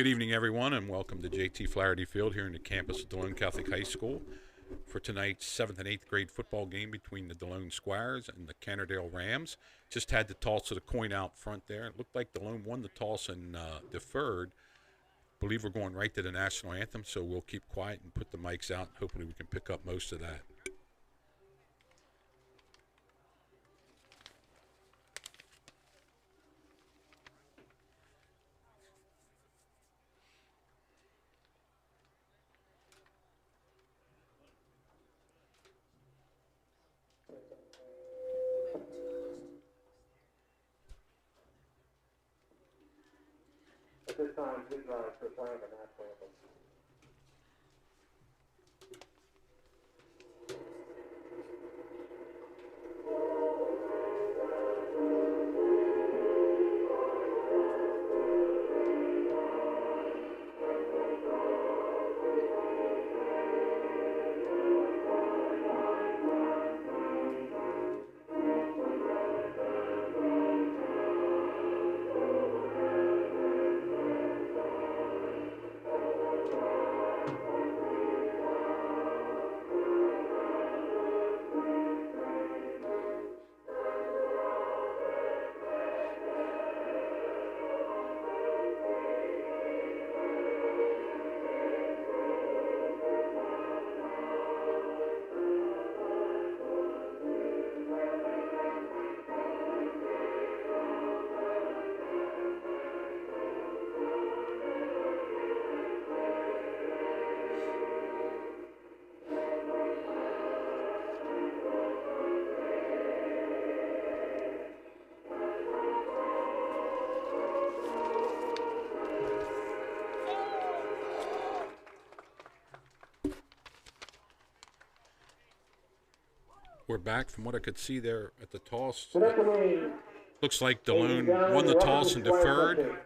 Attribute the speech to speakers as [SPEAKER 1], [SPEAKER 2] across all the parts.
[SPEAKER 1] Good evening, everyone, and welcome to J.T. Flaherty Field here in the campus of Delone Catholic High School for tonight's 7th and 8th grade football game between the Delone Squires and the Kennard-Dale Rams. Just had the toss of the coin out front there. It looked like Delone won the toss and deferred. Believe we're going right to the national anthem, so we'll keep quiet and put the mics out. Hopefully we can pick up most of that.
[SPEAKER 2] At this time, please rise for playing the national anthem.
[SPEAKER 1] We're back. From what I could see there at the toss,
[SPEAKER 2] Selecting
[SPEAKER 1] looks like Delone won the toss and deferred,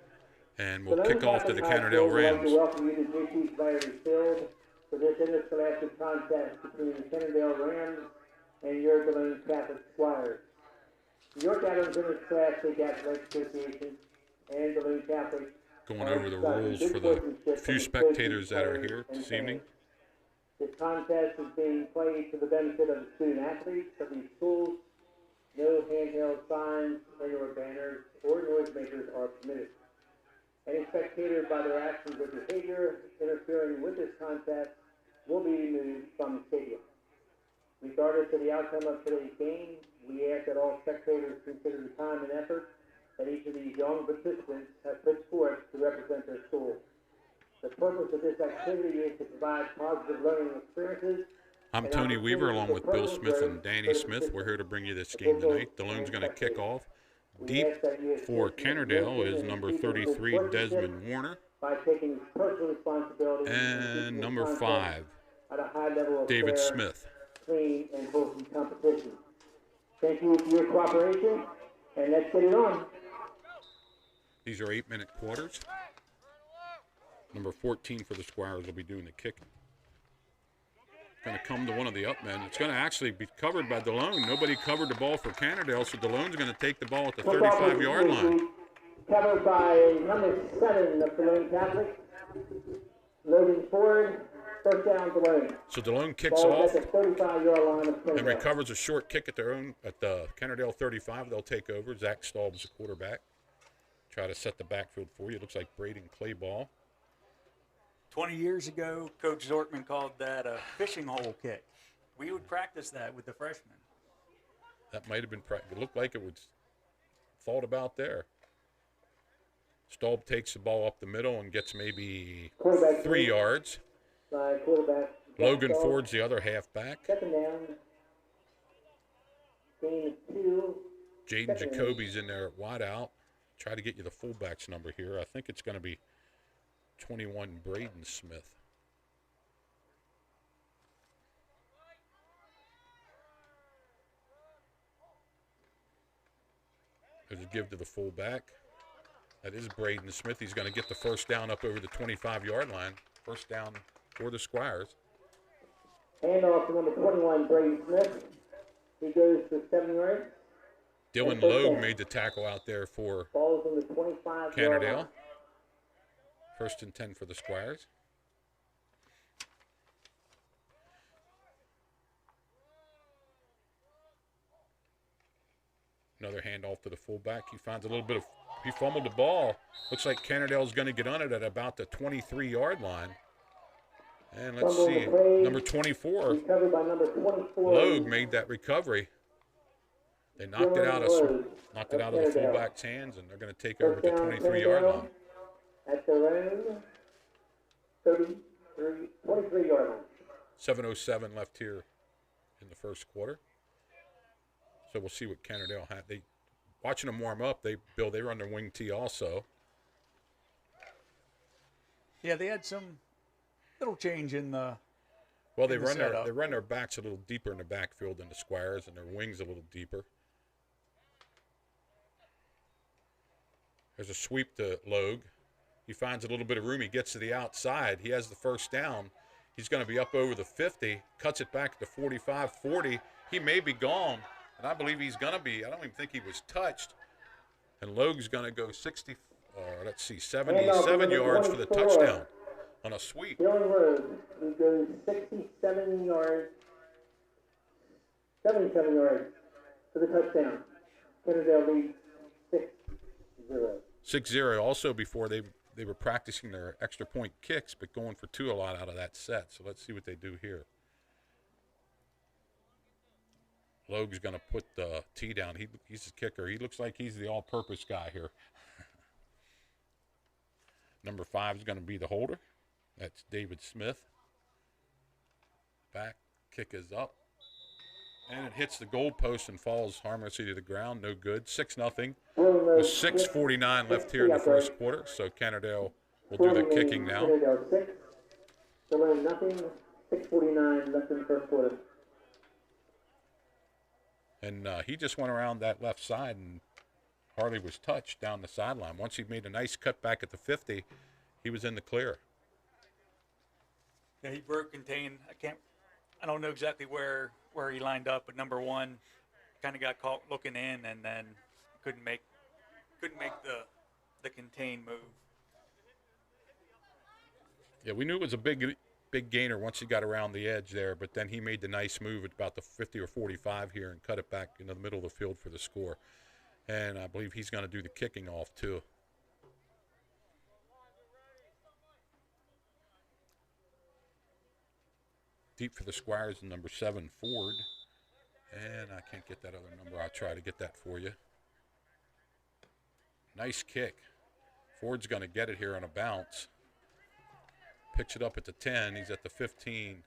[SPEAKER 1] and we'll kick off to the Kennard-Dale Rams.
[SPEAKER 2] Welcome you to J.T. Flaherty Field for this interscholastic contest between the Kennard-Dale Rams and your Delone Catholic Squires. The York Adams Interscholastic Athletic Association and Delone Catholic
[SPEAKER 1] Going over the rules for the few spectators that are here this evening.
[SPEAKER 2] This contest is being played to the benefit of the student athletes of these schools. No handheld signs, or banners, or noisemakers are permitted. Any spectator, by their actions or behavior interfering with this contest, will be removed from the stadium. Regardless of the outcome of today's game, we ask that all spectators consider the time and effort that each of these young participants has put forth to represent their school. The purpose of this activity is to provide positive learning experiences.
[SPEAKER 1] I'm Tony Weaver along with Bill Smith and Danny Smith. We're here to bring you this game tonight. Delone's going to kick off. Deep for Kennard-Dale is number 33, Desmond Warner. And number 5, David Smith.
[SPEAKER 2] Clean and wholesome competition. Thank you for your cooperation, and let's get it on.
[SPEAKER 1] These are 8-minute quarters. Number 14 for the Squires will be doing the kicking. Going to come to one of the up men. It's going to actually be covered by Delone. Nobody covered the ball for Kennard-Dale, so Delone's going to take the ball at the 35-yard line.
[SPEAKER 2] Covered by number 7 of Delone Catholic, Logan Ford. First down, Delone.
[SPEAKER 1] So Delone kicks off and recovers a short kick at the Kennard-Dale 35. They'll take over. Zach Staub's the quarterback. Try to set the backfield for you. It looks like Braden Clayball.
[SPEAKER 3] 20 years ago, Coach Zortman called that a fishing hole kick. We would practice that with the freshmen.
[SPEAKER 1] That might have been it looked like it was thought about there. Staub takes the ball up the middle and gets maybe 3 yards. Logan Ford's the other halfback.
[SPEAKER 2] Second down. Gain of 2.
[SPEAKER 1] Jaden Jacoby's in there at wideout. Try to get you the fullback's number here. I think it's going to be 21, Braden Smith. There's a give to the fullback. That is Braden Smith. He's going to get the first down up over the 25-yard line. First down for the Squires.
[SPEAKER 2] Handoff to number 21, Braden Smith. He goes to 7 yards.
[SPEAKER 1] Dylan Logue made the tackle out there for Kennard-Dale. First and 10 for the Squires. Another handoff to the fullback. He finds a little bit of, he fumbled the ball. Looks like Kennard-Dale's going to get on it at about the 23-yard line. And let's see, number 24,
[SPEAKER 2] Recovered by number 24.
[SPEAKER 1] Logue made that recovery. They knocked it out of the fullback's hands, and they're going to take over at the 23-yard line.
[SPEAKER 2] At their own 23-yard line.
[SPEAKER 1] 7:07 left here in the first quarter. So we'll see what Kennard-Dale had. They, watching them warm up, they run their wing tee also.
[SPEAKER 3] Yeah, they had some little change in the.
[SPEAKER 1] Well, they run their backs a little deeper in the backfield than the Squires, and their wings a little deeper. There's a sweep to Logue. He finds a little bit of room. He gets to the outside. He has the first down. He's going to be up over the 50. Cuts it back to 45, 40. He may be gone. And I believe he's going to be. I don't even think he was touched. And Logue's going to go 77 yards for the touchdown on a sweep.
[SPEAKER 2] Dylan Rhodes, he goes 77 yards for the touchdown. Kennard-Dale leads 6-0.
[SPEAKER 1] 6-0. Also before they were practicing their extra point kicks, but going for two a lot out of that set. So let's see what they do here. Logue's going to put the tee down. He's a kicker. He looks like he's the all-purpose guy here. Number 5 is going to be the holder. That's David Smith. Back kick is up. And it hits the goal post and falls harmlessly to the ground. No good. 6-0. With 6:49 left here in the first quarter. So Kennard-Dale will do the kicking now.
[SPEAKER 2] Kennard-Dale 6. Delone nothing. 6:49 left in the first quarter.
[SPEAKER 1] And he just went around that left side and hardly was touched down the sideline. Once he made a nice cut back at the 50, he was in the clear.
[SPEAKER 3] Yeah, he broke contain. I don't know exactly where he lined up, but number 1 kind of got caught looking in and then couldn't make the contain move.
[SPEAKER 1] Yeah, we knew it was a big gainer once he got around the edge there, but then he made the nice move at about the 50 or 45 here and cut it back into the middle of the field for the score. And I believe he's going to do the kicking off too. Deep for the Squires, number 7, Ford. And I can't get that other number. I'll try to get that for you. Nice kick. Ford's going to get it here on a bounce. Picks it up at the 10. He's at the 15.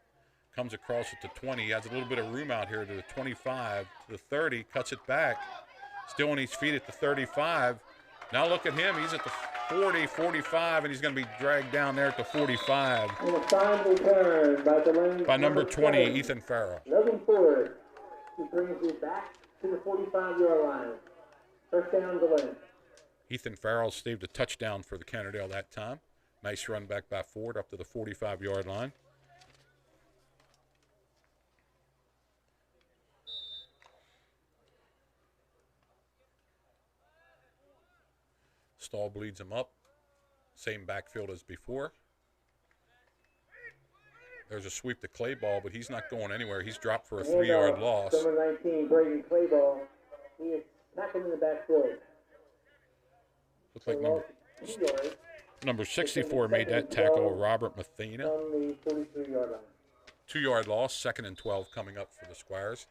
[SPEAKER 1] Comes across at the 20. He has a little bit of room out here to the 25, to the 30. Cuts it back. Still on his feet at the 35. Now look at him. He's at the 40, 45, and he's going to be dragged down there at the 45.
[SPEAKER 2] And a fine return by Delone.
[SPEAKER 1] By number 20, Ethan Farrell.
[SPEAKER 2] Logan Ford. He brings it back to the 45-yard line. First down, Delone.
[SPEAKER 1] Ethan Farrell saved a touchdown for the Kennard-Dale that time. Nice run back by Ford up to the 45-yard line. Stahl bleeds him up. Same backfield as before. There's a sweep to Clayball, but he's not going anywhere. He's dropped for a 3-yard loss.
[SPEAKER 2] Number 19, Brayden Clayball. He is tackled in the backfield.
[SPEAKER 1] Looks like number 64 made that tackle, Robert Mathena.
[SPEAKER 2] On the 43-yard line.
[SPEAKER 1] 2-yard loss, 2nd and 12 coming up for the Squires.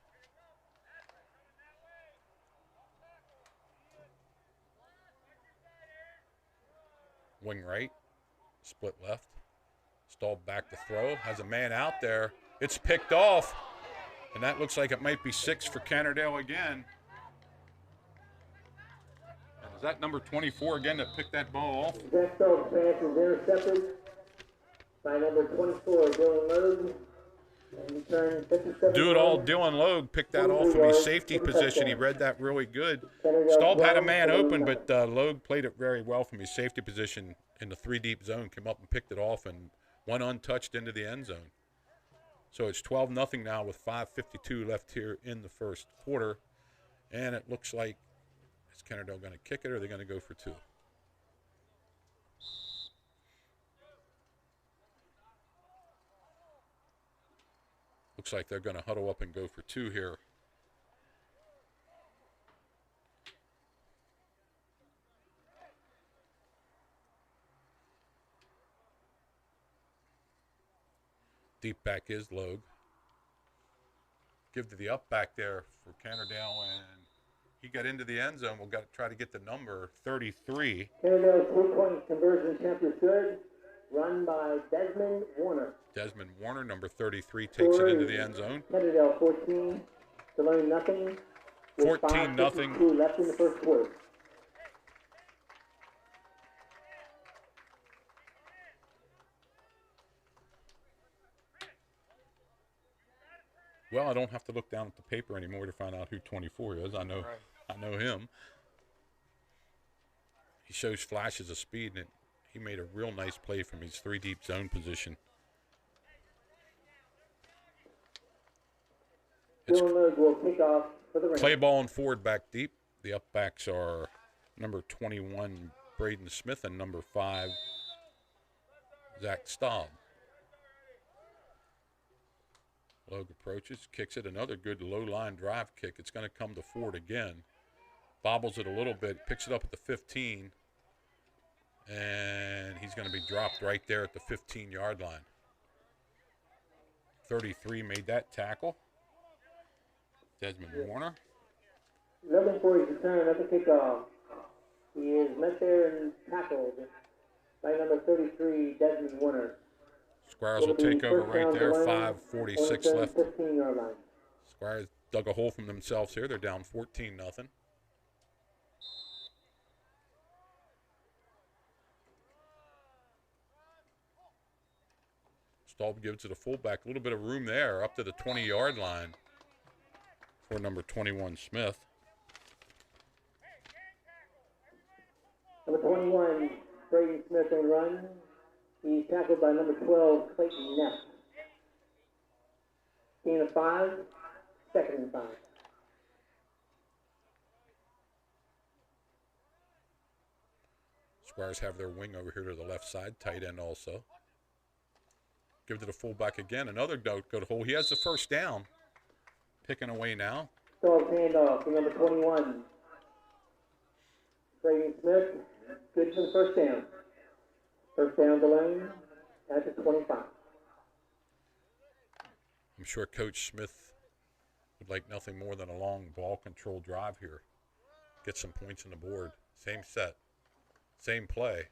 [SPEAKER 1] Wing right, split left. Stahl back to throw, has a man out there. It's picked off, and that looks like it might be 6 for Kennard-Dale again. And is that number 24 again that picked that ball off?
[SPEAKER 2] That Stahl's pass is intercepted by number 24, Dylan Logue.
[SPEAKER 1] Do it all. Dylan Logue picked that off from his safety position. He read that really good. Staub had a man open, but Logue played it very well from his safety position in the 3-deep zone, came up and picked it off and went untouched into the end zone. So it's 12-0 now with 5:52 left here in the first quarter. And it looks like, is Kennard-Dale going to kick it or are they going to go for 2? Looks like they're going to huddle up and go for two here. Deep back is Logue. Give to the up back there for Kennard-Dale, and he got into the end zone. We'll try to get the number 33.
[SPEAKER 2] Kennard-Dale's 2-point conversion attempt is good. Run by Desmond Warner.
[SPEAKER 1] Desmond Warner, number 33, takes it into the end zone.
[SPEAKER 2] Kennard-Dale 14, Delone nothing.
[SPEAKER 1] 14-0.
[SPEAKER 2] Left in the first quarter.
[SPEAKER 1] Well, I don't have to look down at the paper anymore to find out who 24 is. I know him. He shows flashes of speed, and he made a real nice play from his 3 deep zone position.
[SPEAKER 2] Delone will kick off for the Rams.
[SPEAKER 1] Play ball and forward back deep. The up backs are number 21, Braden Smith, and number 5, Zach Staub. Logue approaches, kicks it, another good low-line drive kick. It's going to come to Ford again. Bobbles it a little bit, picks it up at the 15, and he's going to be dropped right there at the 15-yard line. 33 made that tackle. Desmond Warner.
[SPEAKER 2] Looking for his return at the kickoff. He is met there and tackled by number 33, Desmond Warner.
[SPEAKER 1] Squires will take over right there. 5:46 left.
[SPEAKER 2] 15-yard line.
[SPEAKER 1] Squires dug a hole from themselves here. They're down 14-0. Staub gives it a fullback. A little bit of room there up to the 20-yard line for number 21, Smith.
[SPEAKER 2] Number 21, Braden Smith on run. He's tackled by number 12, Clayton Neff. Gain of 5, second and 5.
[SPEAKER 1] Squires have their wing over here to the left side, tight end also. Give it to the fullback again. Another good hole. He has the first down. Picking away now.
[SPEAKER 2] Dog handoff to number 21. Braden Smith, good for the first down. First down Delone at the 25.
[SPEAKER 1] I'm sure Coach Smith would like nothing more than a long ball control drive here. Get some points on the board. Same set, same play,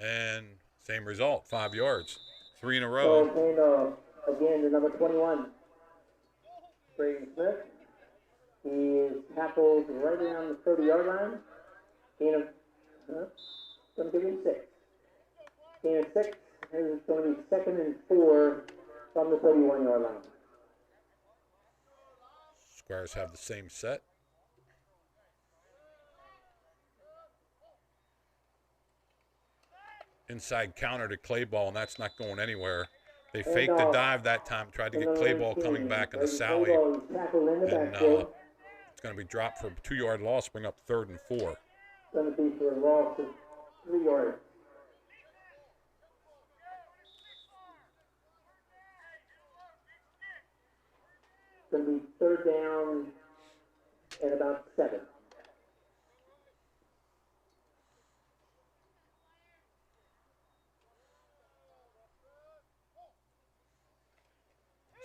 [SPEAKER 1] and same result, 5 yards. 3 in a row.
[SPEAKER 2] Dog handoff again to number 21. Braden Smith. He is tackled right around the 30-yard line. Gain of, going to give him 6. Gain of 6, and it's going to be 2nd and 4 from the 31-yard line.
[SPEAKER 1] Squires have the same set. Inside counter to Clayball, and that's not going anywhere. They faked the dive that time, tried to get Clayball coming back in the Sally. And it's going to be dropped for a 2-yard loss, bring up 3rd and 4.
[SPEAKER 2] Going to be for a loss of 3 yards. Going to be 3rd down and about 7.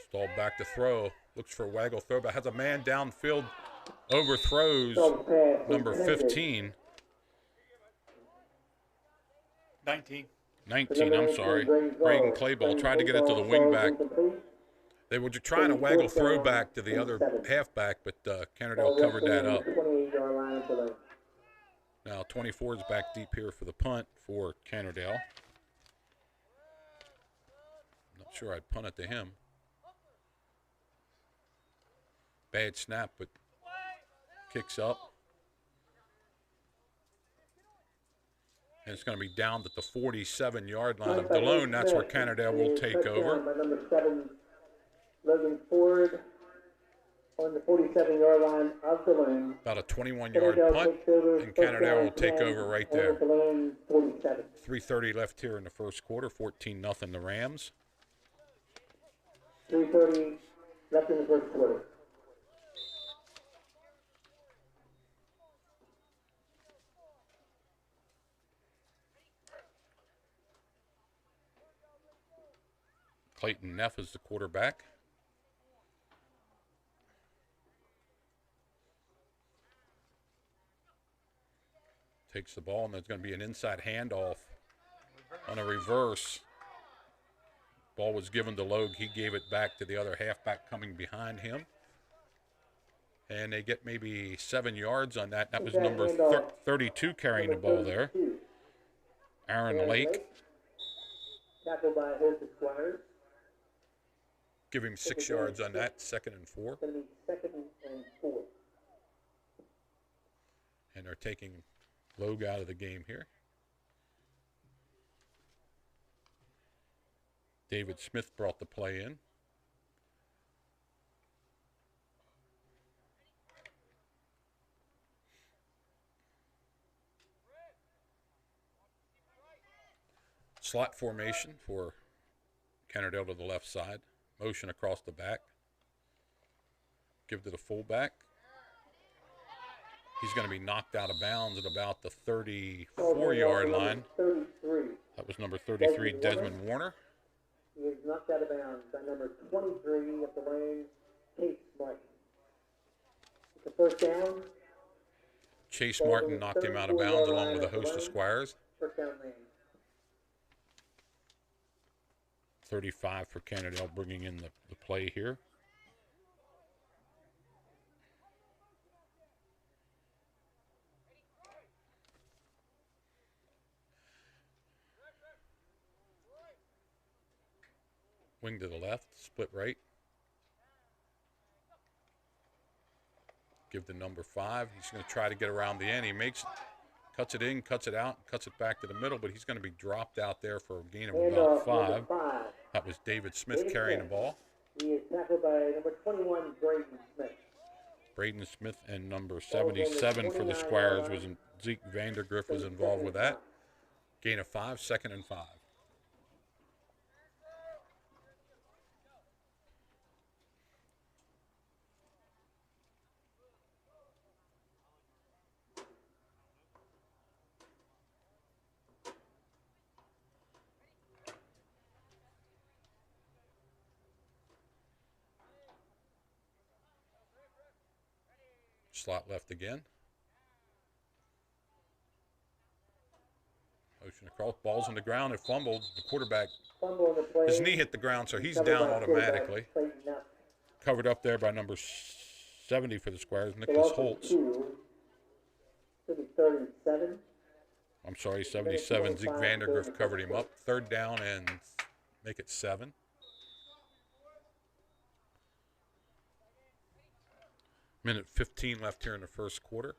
[SPEAKER 1] Stalled back to throw. Looks for a waggle throw, but has a man downfield. Overthrows number 15.
[SPEAKER 3] 19.
[SPEAKER 1] 19, I'm sorry. Braden Clayball tried to get it to the wingback. They were trying to waggle throw back to the other halfback, but Kennard-Dale covered that up. Now 24 is back deep here for the punt for Kennard-Dale. Not sure I'd punt it to him. Bad snap, but kicks up. And it's going to be down at the 47-yard line of Delone. That's where Kennard-Dale will take over.
[SPEAKER 2] By number 7, Logan Ford on the 47-yard line of Delone.
[SPEAKER 1] About a 21-yard punt, and Kennard-Dale will take over right there. 3:30 left here in the first quarter, 14-0 the Rams.
[SPEAKER 2] 3:30 left in the first quarter.
[SPEAKER 1] Clayton Neff is the quarterback. Takes the ball, and there's going to be an inside handoff on a reverse. Ball was given to Logue. He gave it back to the other halfback coming behind him. And they get maybe 7 yards on that. That was number 32 carrying the ball there. Aaron Lake.
[SPEAKER 2] Tackled by Hope Squires.
[SPEAKER 1] Give him 6 yards on that, 2nd and 4.
[SPEAKER 2] It's going to be 2nd and 4.
[SPEAKER 1] And they're taking Logue out of the game here. David Smith brought the play in. Slot formation for Kennard-Dale to the left side. Motion across the back. Give to the fullback. He's going to be knocked out of bounds at about the 34-yard line.
[SPEAKER 2] 33.
[SPEAKER 1] That was number 33, Desmond Warner.
[SPEAKER 2] He is knocked out of bounds by number 23 of the lane, Chase Martin. It's a first down.
[SPEAKER 1] Chase Martin knocked him out of bounds along with a host of Squires.
[SPEAKER 2] First down lane.
[SPEAKER 1] 35 for Kennard-Dale bringing in the play here. Wing to the left, split right. Give the number 5. He's going to try to get around the end. He makes, cuts it in, cuts it out, cuts it back to the middle, but he's going to be dropped out there for a gain of about 5. That was David Smith carrying the ball.
[SPEAKER 2] He is tackled by number 21, Braden Smith.
[SPEAKER 1] Braden Smith and number 77 for the Squires was Zeke Vandergriff was involved with that. Gain of 5, 2nd and 5. Slot left again. Motion across. Ball's on the ground. It fumbled. The quarterback, his knee hit the ground, so he's down automatically. Covered up there by number 70 for the Squires, Nicholas Holtz.
[SPEAKER 2] 37.
[SPEAKER 1] I'm sorry, 77. Zeke Vandergriff covered him up. 3rd down and make it 7. Minute 15 left here in the first quarter.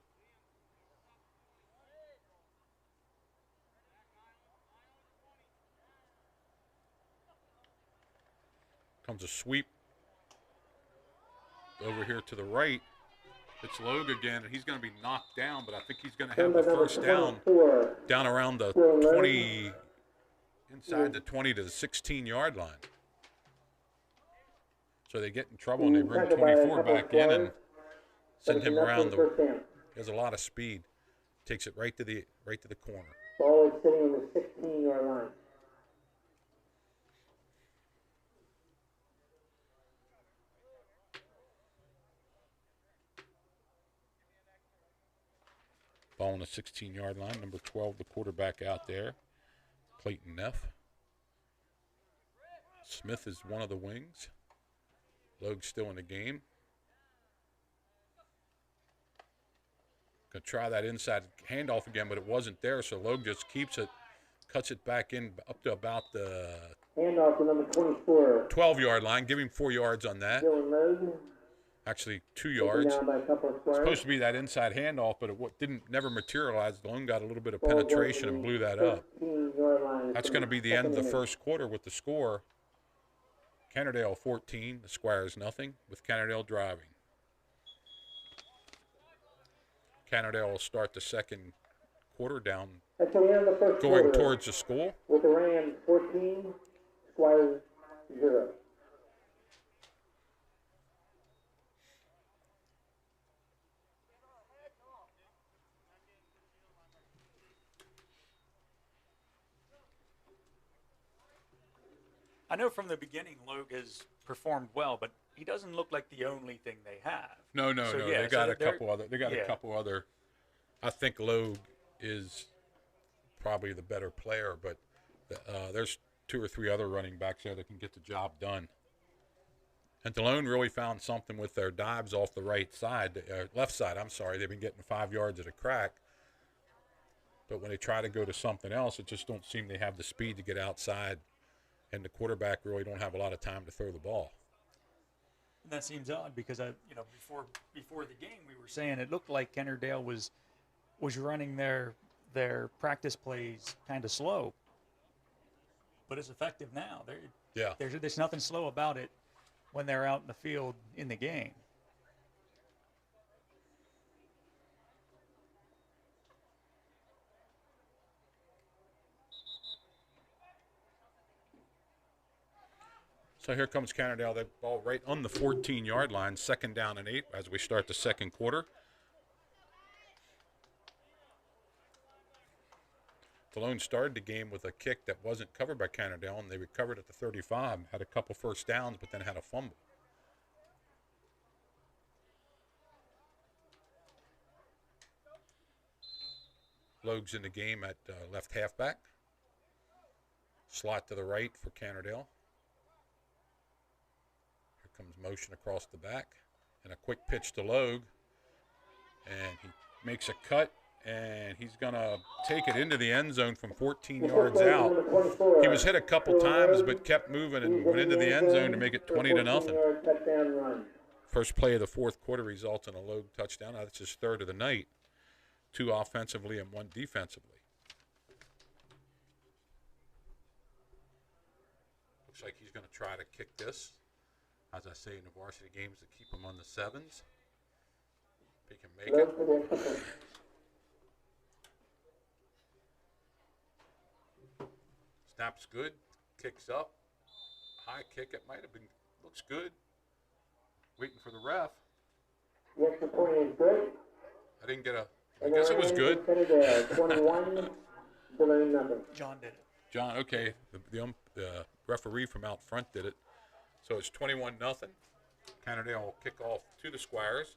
[SPEAKER 1] Comes a sweep over here to the right. It's Logue again, and he's going to be knocked down, but I think he's going to have the first down around the 20, inside the 20 to the 16-yard line. So they get in trouble, and they bring 24 back in and send him around. He has a lot of speed. Takes it right to the corner.
[SPEAKER 2] Ball is sitting on the 16-yard line.
[SPEAKER 1] Ball on the 16-yard line. Number 12, the quarterback out there, Clayton Neff. Smith is one of the wings. Logue's still in the game. Going to try that inside handoff again, but it wasn't there, so Logue just keeps it, cuts it back in up to about the
[SPEAKER 2] handoff to number 24.
[SPEAKER 1] 12-yard line. Give him 4 yards on that. Actually, 2 yards. It's supposed to be that inside handoff, but it never materialized. Delone got a little bit of penetration and blew that up. That's going to be the end of the first quarter with the score. Kennard-Dale 14, the Squires nothing, with Kennard-Dale driving. Kennard-Dale will start the second quarter down, going towards the school.
[SPEAKER 2] With the Rams 14, Squires 0.
[SPEAKER 3] I know from the beginning Logue has performed well, but he doesn't look like the only thing they have.
[SPEAKER 1] No.
[SPEAKER 3] Yeah,
[SPEAKER 1] They got a couple other. They got
[SPEAKER 3] yeah.
[SPEAKER 1] a couple other. I think Logue is probably the better player, but there's 2 or 3 other running backs there that can get the job done. And Delone really found something with their dives off the right side, left side. I'm sorry, they've been getting 5 yards at a crack. But when they try to go to something else, it just don't seem they have the speed to get outside, and the quarterback really don't have a lot of time to throw the ball.
[SPEAKER 3] And that seems odd because before the game we were saying it looked like Kennard-Dale was running their practice plays kind of slow, but it's effective now. There's nothing slow about it when they're out in the field in the game.
[SPEAKER 1] So here comes Kennard-Dale. That ball right on the 14-yard line, 2nd down and 8 as we start the second quarter. Delone started the game with a kick that wasn't covered by Kennard-Dale, and they recovered at the 35, had a couple first downs, but then had a fumble. Logue's in the game at left halfback. Slot to the right for Kennard-Dale. Here comes motion across the back, and a quick pitch to Logue, and he makes a cut. And he's going to take it into the end zone from 14 yards out. He was hit a couple times but kept moving and went into the end zone to make it 20-0. First play of the fourth quarter results in a Logue touchdown. That's his 3rd of the night, 2 offensively and 1 defensively. Looks like he's going to try to kick this, as I say in the varsity games, to keep him on the 7s. If he can make it. Snap's good, kicks up, high kick, it might have been, looks good. Waiting for the ref. I didn't get I guess it was good.
[SPEAKER 2] 21,
[SPEAKER 3] John did it.
[SPEAKER 1] John, okay, the referee from out front did it. So it's 21-0. Kennard-Dale will kick off to the Squires.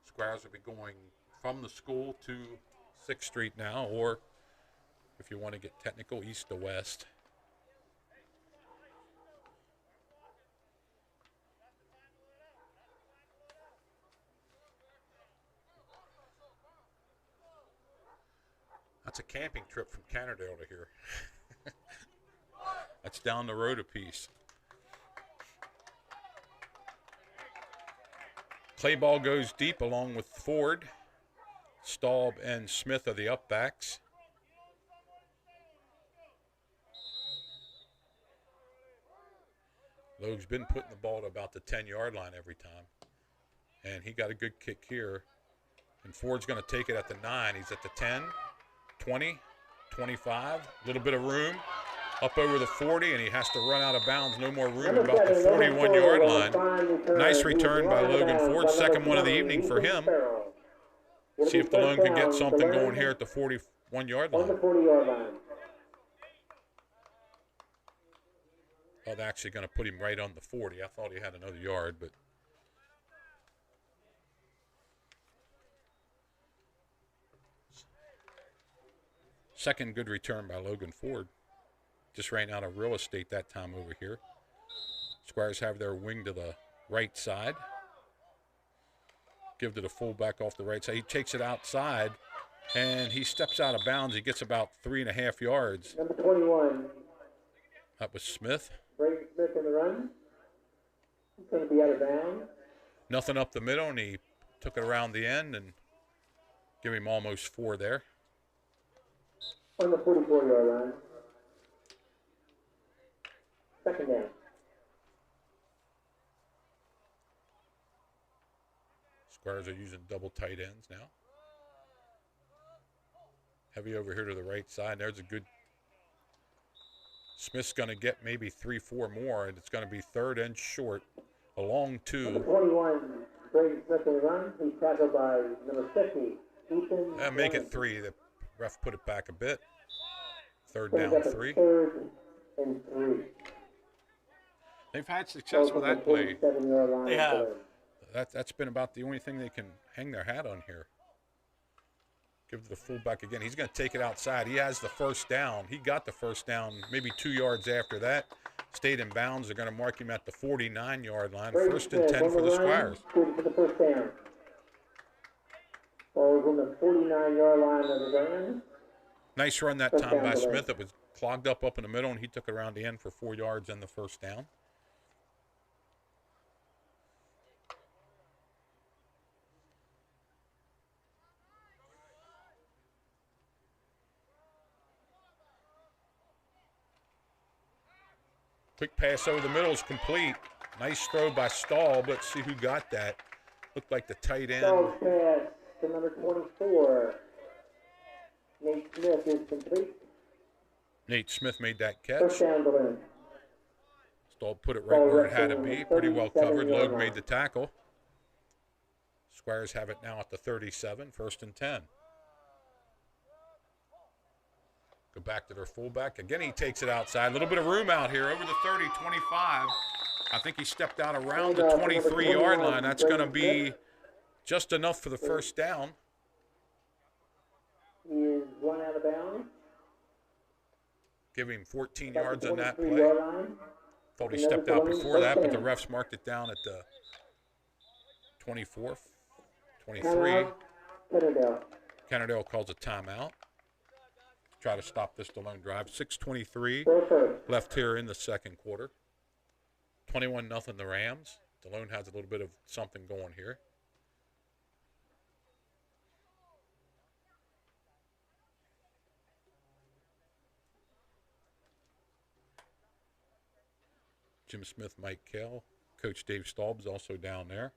[SPEAKER 1] Squires will be going from the school to 6th Street now, or if you want to get technical, east to west. That's a camping trip from Kennard-Dale to here. That's down the road a piece. Clay ball goes deep along with Ford. Staub and Smith are the upbacks. Logue's been putting the ball to about the 10-yard line every time. And he got a good kick here. And Ford's going to take it at the 9. He's at the 10, 20, 25. A little bit of room. Up over the 40, and he has to run out of bounds. No more room about the 41-yard line. Nice return by Logan Ford. 2nd one of the evening for him. See if Delone can get something going here at the 41-yard line. Oh, they're actually going to put him right on the 40. I thought he had another yard, but. Second good return by Logan Ford. Just ran out of real estate that time over here. Squires have their wing to the right side. Give to the fullback off the right side. He takes it outside, and he steps out of bounds. He gets about 3.5 yards.
[SPEAKER 2] Number 21.
[SPEAKER 1] That was Smith.
[SPEAKER 2] Brady Smith in the run. He's going to be out of bounds.
[SPEAKER 1] Nothing up the middle, and he took it around the end and give him almost 4 there.
[SPEAKER 2] On the 44-yard line. 2nd down.
[SPEAKER 1] Squires are using double tight ends now. Heavy over here to the right side. There's a good. Smith's going to get maybe 3-4 more, and it's going to be 3rd and short. A long 2.
[SPEAKER 2] Number 21, Brady Smith in the run. He's tackled by number 50, Ethan.
[SPEAKER 1] Make it 3. The ref put it back a bit. 3rd down 3.
[SPEAKER 2] 3rd and 3.
[SPEAKER 1] They've had success with that play.
[SPEAKER 2] 47-yard line.
[SPEAKER 3] They have.
[SPEAKER 1] That's been about the only thing they can hang their hat on here. Give it to the fullback again. He's going to take it outside. He has the first down. He got the first down maybe 2 yards after that. Stayed in bounds. They're going to mark him at the 49-yard line. First and 10 for the Squires.
[SPEAKER 2] Good for the first down. Ball is on the 49-yard line of the Rams.
[SPEAKER 1] Nice run that
[SPEAKER 2] First
[SPEAKER 1] time
[SPEAKER 2] down
[SPEAKER 1] by
[SPEAKER 2] delay.
[SPEAKER 1] Smith. It was clogged up in the middle, and he took it around the end for 4 yards and the first down. Quick pass over the middle is complete. Nice throw by Staub. Let's see who got that. Looked like the tight end.
[SPEAKER 2] Ball pass to number 24. Nate Smith is complete.
[SPEAKER 1] Nate Smith made that
[SPEAKER 2] First
[SPEAKER 1] catch.
[SPEAKER 2] down Delone.
[SPEAKER 1] Staub put it right where it had to be. Pretty well covered. Logue made the tackle. Squires have it now at the 37. First and 10. Go back to their fullback. Again, he takes it outside. A little bit of room out here over the 30, 25. I think he stepped out around the 23-yard line. That's going to be just enough for the first down.
[SPEAKER 2] He is run out of bounds.
[SPEAKER 1] Give him 14 yards on that play.
[SPEAKER 2] 23-yard line.
[SPEAKER 1] Thought he stepped out before that, but the refs marked it down at the 24th, 23.
[SPEAKER 2] Kennard-Dale.
[SPEAKER 1] Kennard-Dale calls a timeout. Try to stop this Delone drive. 6:23
[SPEAKER 2] Go first.
[SPEAKER 1] left here in the second quarter. 21-0 the Rams. Delone has a little bit of something going here. Jim Smith, Mike Kell. Coach Dave Staub's also down there.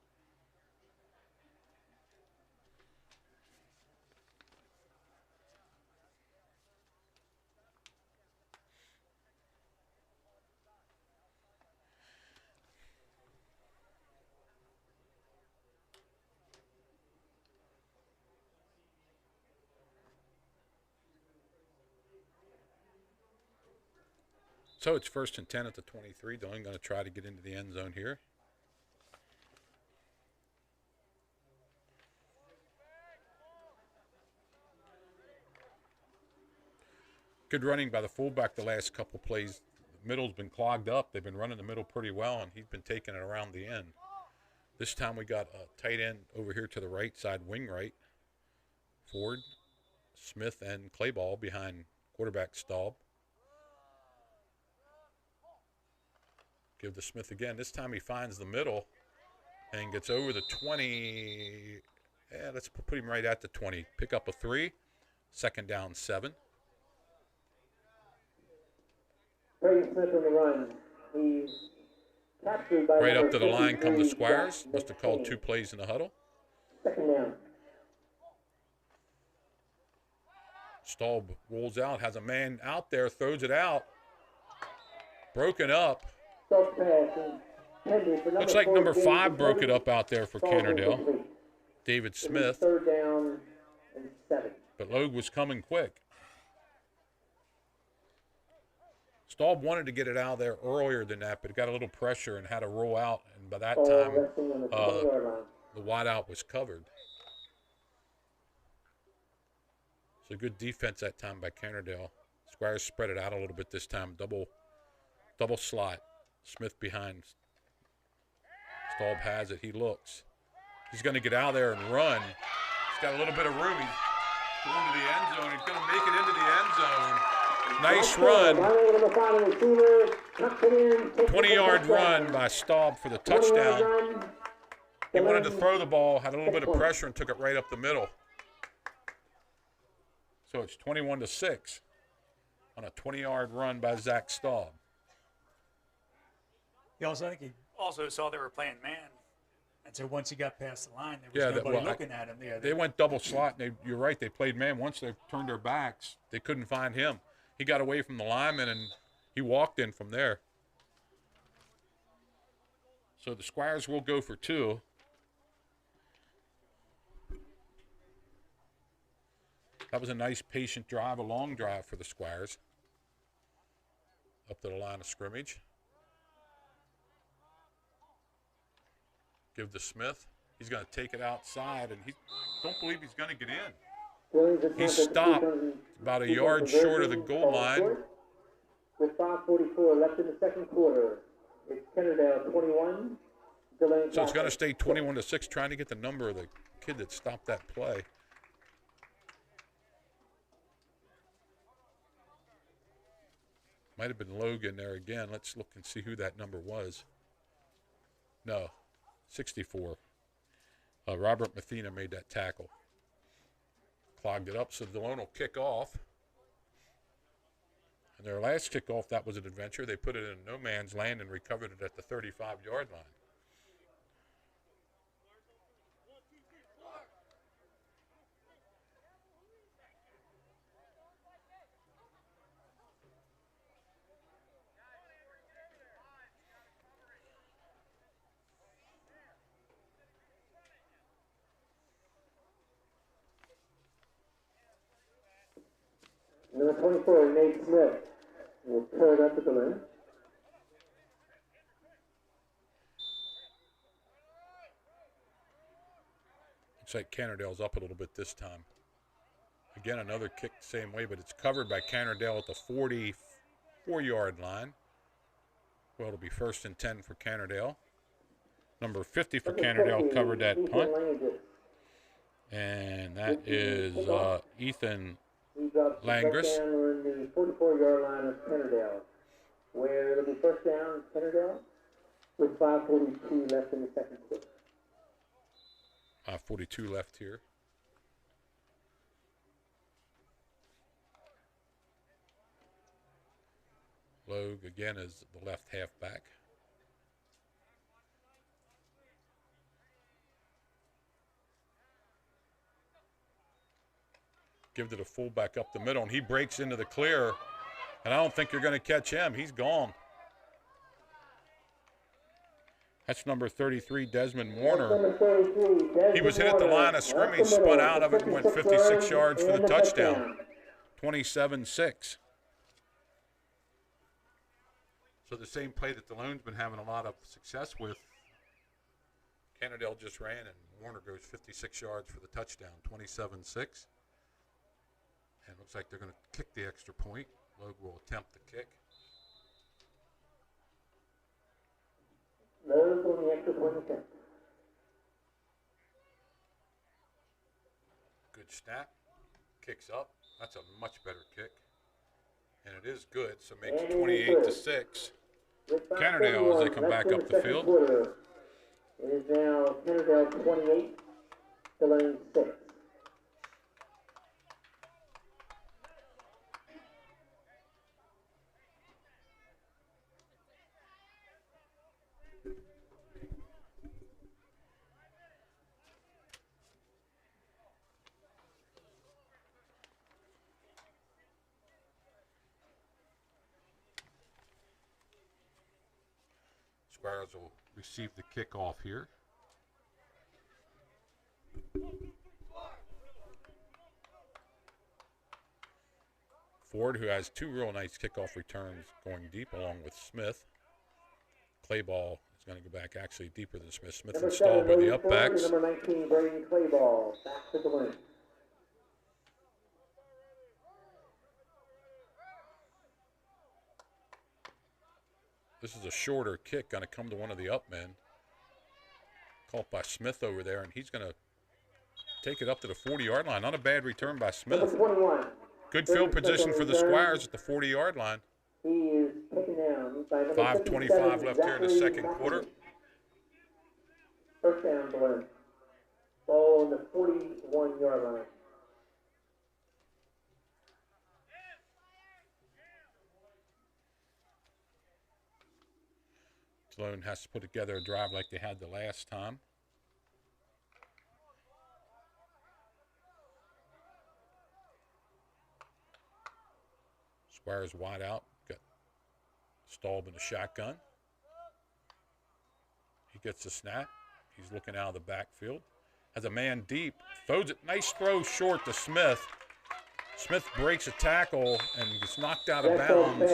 [SPEAKER 1] So it's first and 10 at the 23. Delone going to try to get into the end zone here. Good running by the fullback the last couple plays. The middle's been clogged up. They've been running the middle pretty well, and he's been taking it around the end. This time we got a tight end over here to the right side, wing right. Ford, Smith, and Clayball behind quarterback Staub. Give to Smith again. This time he finds the middle and gets over the 20. Yeah, let's put him right at the 20. Pick up a 3. Second down 7.
[SPEAKER 2] Brady Smith on the run. He's captured by
[SPEAKER 1] Right
[SPEAKER 2] number
[SPEAKER 1] up to the line come the
[SPEAKER 2] 53,
[SPEAKER 1] Squires.
[SPEAKER 2] Jack
[SPEAKER 1] Must have called
[SPEAKER 2] McCain.
[SPEAKER 1] 2 plays in the huddle.
[SPEAKER 2] Second down.
[SPEAKER 1] Staub rolls out, has a man out there, throws it out. Broken up.
[SPEAKER 2] Self pass is intended for
[SPEAKER 1] Looks like number
[SPEAKER 2] 4,
[SPEAKER 1] 5
[SPEAKER 2] David
[SPEAKER 1] broke it
[SPEAKER 2] Smith.
[SPEAKER 1] up out there for
[SPEAKER 2] Ball
[SPEAKER 1] Kennard-Dale.
[SPEAKER 2] incomplete.
[SPEAKER 1] David
[SPEAKER 2] It is
[SPEAKER 1] Smith.
[SPEAKER 2] Third down and 7.
[SPEAKER 1] But Logue was coming quick. Staub wanted to get it out of there earlier than that, but it got a little pressure and had to roll out. And by that
[SPEAKER 2] Ball
[SPEAKER 1] time,
[SPEAKER 2] resting on the 20-yard line.
[SPEAKER 1] the wideout was covered. So good defense that time by Kennard-Dale. Squires spread it out a little bit this time. Double slot. Smith behind. Staub has it. He looks. He's going to get out there and run. He's got a little bit of room. He's going to the end zone. He's going to make it into the end zone. Nice run. 20-yard run by Staub for the touchdown. He wanted to throw the ball, had a little bit of pressure, and took it right up the middle. So it's 21-6 on a 20-yard run by Zach Staub.
[SPEAKER 3] I think he also saw they were playing man, and so once he got past the line, there was nobody looking at him. Yeah,
[SPEAKER 1] They went double slot. And you're right. They played man. Once they turned their backs, they couldn't find him. He got away from the lineman, and he walked in from there. So the Squires will go for 2. That was a nice, patient drive, a long drive for the Squires. Up to the line of scrimmage. Give to Smith. He's going to take it outside, and he don't believe he's going to get in. He
[SPEAKER 2] He's
[SPEAKER 1] stopped about a yard short of the goal line.
[SPEAKER 2] With 5:44 left in the second quarter, it's Kennard-Dale 21, Delone.
[SPEAKER 1] So it's going to stay 21-6, trying to get the number of the kid that stopped that play. Might have been Logan there again. Let's look and see who that number was. No, 64. Robert Mathena made that tackle. Clogged it up, so Delone will kick off. And their last kickoff, that was an adventure. They put it in no man's land and recovered it at the 35-yard line.
[SPEAKER 2] Number 24, Nate Smith, will pull it up to Delone.
[SPEAKER 1] Looks like Kennard-Dale's up a little bit this time. Again, another kick the same way, but it's covered by Kennard-Dale at the 44-yard line. Well, it'll be 1st and 10 for Kennard-Dale. Number 50 for Kennard-Dale covered that punt. And that is Ethan
[SPEAKER 2] He drops
[SPEAKER 1] Langris.
[SPEAKER 2] down on the 44-yard line of Kennard-Dale, where it'll be first down, Kennard-Dale, with 5:42 left in the second quarter.
[SPEAKER 1] 42 left here. Logue again is the left halfback. Give to the fullback up the middle, and he breaks into the clear. And I don't think you're going to catch him. He's gone. That's number 33, Desmond Warner.
[SPEAKER 2] Number 33, Desmond
[SPEAKER 1] He was hit at the line of scrimmage, spun out of it, and went 56 yards for the touchdown. 27-6. So the same play that Delone's been having a lot of success with, Kennard-Dale just ran, and Warner goes 56 yards for the touchdown, 27-6. And it looks like they're going to kick the extra point. Logue will attempt the kick.
[SPEAKER 2] Logue on the extra point attempt.
[SPEAKER 1] Good snap. Kicks up. That's a much better kick. And it is good, so makes it 28-6. Kennard-Dale as they come back up the field.
[SPEAKER 2] Quarter. It is now Kennard-Dale 28, Delone 6.
[SPEAKER 1] Squires will receive the kickoff here. Ford, who has two real nice kickoff returns going deep along with Smith. Clayball is going to go back actually deeper than Smith. Smith installed by the upbacks.
[SPEAKER 2] Number 19, Braden Clayball, back to the win.
[SPEAKER 1] This is a shorter kick, going to come to one of the up men. Caught by Smith over there, and he's going to take it up to the 40-yard line. Not a bad return by Smith.
[SPEAKER 2] Number 21.
[SPEAKER 1] Good field position for the Squires at the 40-yard line.
[SPEAKER 2] He is taken down by number
[SPEAKER 1] 5:25 left here in the second quarter.
[SPEAKER 2] First down, Delone. Ball on the 41-yard line.
[SPEAKER 1] Delone has to put together a drive like they had the last time. Squires wide out. Got Staub in the shotgun. He gets the snap. He's looking out of the backfield. Has a man deep. Throws it. Nice throw short to Smith. Smith breaks a tackle and gets knocked out of bounds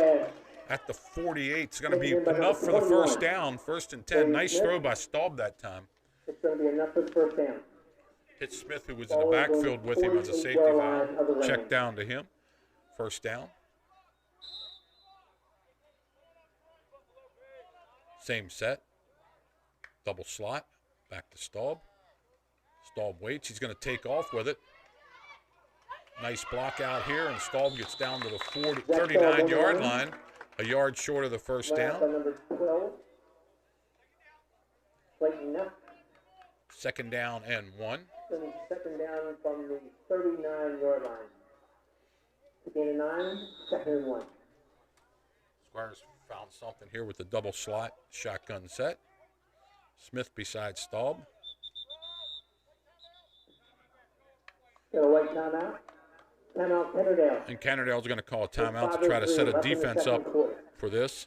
[SPEAKER 1] at the 48. It's going to be enough for the first down. 1st and 10. Nice throw by Staub that time.
[SPEAKER 2] It's going to be enough for the first down.
[SPEAKER 1] Hit Smith, who was in the backfield with him as a safety valve. Check down to him. First down. Same set. Double slot. Back to Staub. Staub waits. He's going to take off with it. Nice block out here, and Staub gets down to the 39-yard line, a yard short of the first down.
[SPEAKER 2] Number 12. Clayton Neff.
[SPEAKER 1] Second down and 1.
[SPEAKER 2] Second down from the 39-yard line. Gain of 9, second and 1.
[SPEAKER 1] Squires found something here with the double slot shotgun set. Smith beside Staub.
[SPEAKER 2] Got a white timeout. Timeout, Kennard-Dale.
[SPEAKER 1] And Kennard-Dale's going to call a timeout to try to set a defense up for this.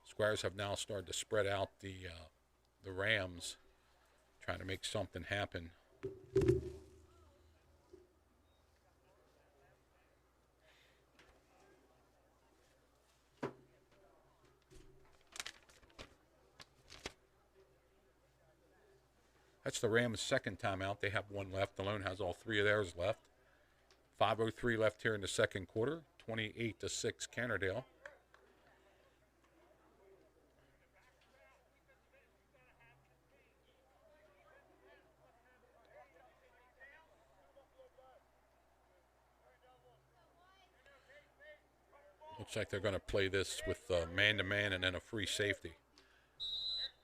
[SPEAKER 1] Squires have now started to spread out the Rams, trying to make something happen. That's the Rams' second timeout. They have one left. Delone has all 3 of theirs left. 5:03 left here in the second quarter. 28-6 Kennard-Dale. Looks like they're going to play this with man-to-man and then a free safety.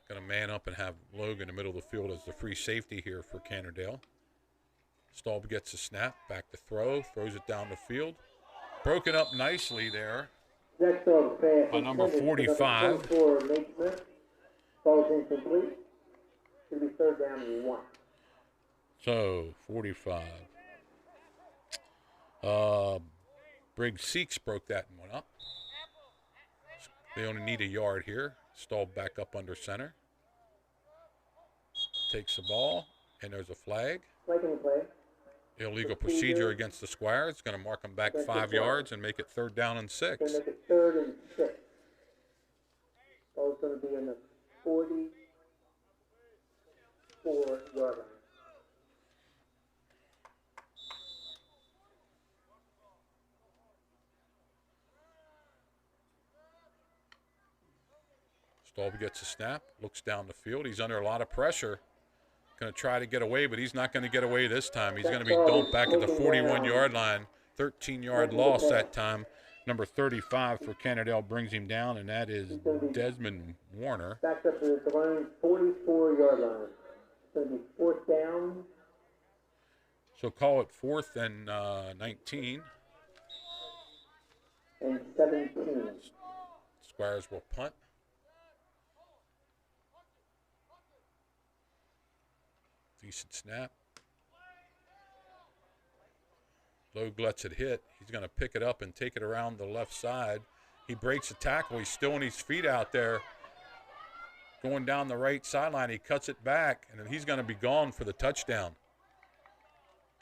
[SPEAKER 1] Going to man up and have Logan in the middle of the field as the free safety here for Kennard-Dale. Staub gets a snap, back to throw, throws it down the field. Broken up nicely there by number 45.
[SPEAKER 2] Ball's incomplete. Should be third down and 1.
[SPEAKER 1] So, 45. Briggs Seeks broke that one up. They only need a yard here. Staub back up under center. Takes the ball, and there's a flag. Illegal procedure against the Squires. It's going to mark them back 5 yards and make it third down and 6.
[SPEAKER 2] Going to make it third and 6. Ball's going to be in the 44-yard line.
[SPEAKER 1] Staub gets a snap, looks down the field. He's under a lot of pressure. Going to try to get away, but he's not going to get away this time. He's going to be dumped back at the 41-yard line. 13-yard loss that time. Number 35 for Kennard-Dale brings him down, and that is Desmond Warner.
[SPEAKER 2] Back up to the Delone 44-yard line. It's going to be fourth down.
[SPEAKER 1] So call it 4th and 19.
[SPEAKER 2] And 17.
[SPEAKER 1] Squires will punt. Decent snap. Logue lets it hit. He's going to pick it up and take it around the left side. He breaks the tackle. He's still on his feet out there. Going down the right sideline. He cuts it back, and then he's going to be gone for the touchdown.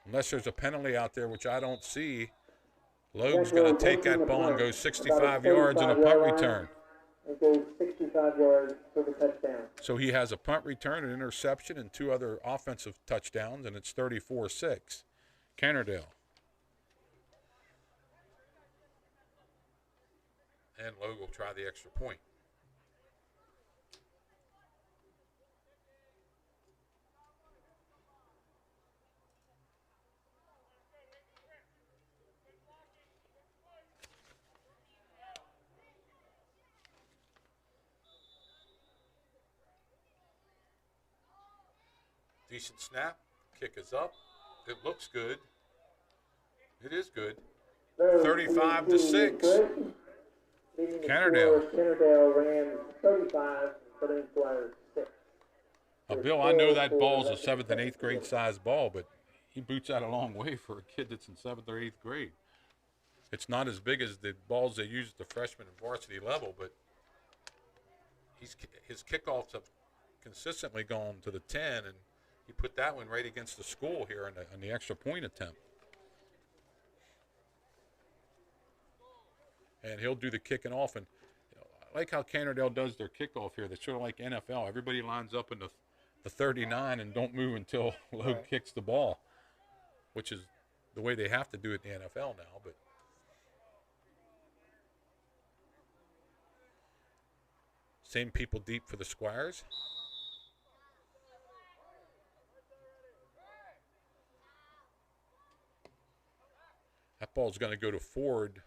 [SPEAKER 1] Unless there's a penalty out there, which I don't see. Logue's going to take that ball and go 65 yards on a punt return.
[SPEAKER 2] It goes 65 yards for the touchdown.
[SPEAKER 1] So he has a punt return, an interception, and 2 other offensive touchdowns, and it's 34-6. Kennard-Dale. And Logue will try the extra point. Decent snap. Kick is up. It looks good. It is good. 35-6. Kennard-Dale.
[SPEAKER 2] Kennard-Dale ran 35, but in Squires 6.
[SPEAKER 1] Bill, I know that ball's a 7th and 8th grade size ball, but he boots that a long way for a kid that's in 7th or 8th grade. It's not as big as the balls they use at the freshman and varsity level, but his kickoffs have consistently gone to the 10, and he put that one right against the school here on the extra point attempt. and he'll do the kicking off. And I like how Kennard-Dale does their kickoff here. They're sort of like NFL. Everybody lines up in the 39 and don't move until Logue kicks the ball, which is the way they have to do it in the NFL now. But same people deep for the Squires. That ball's going to go to Ford.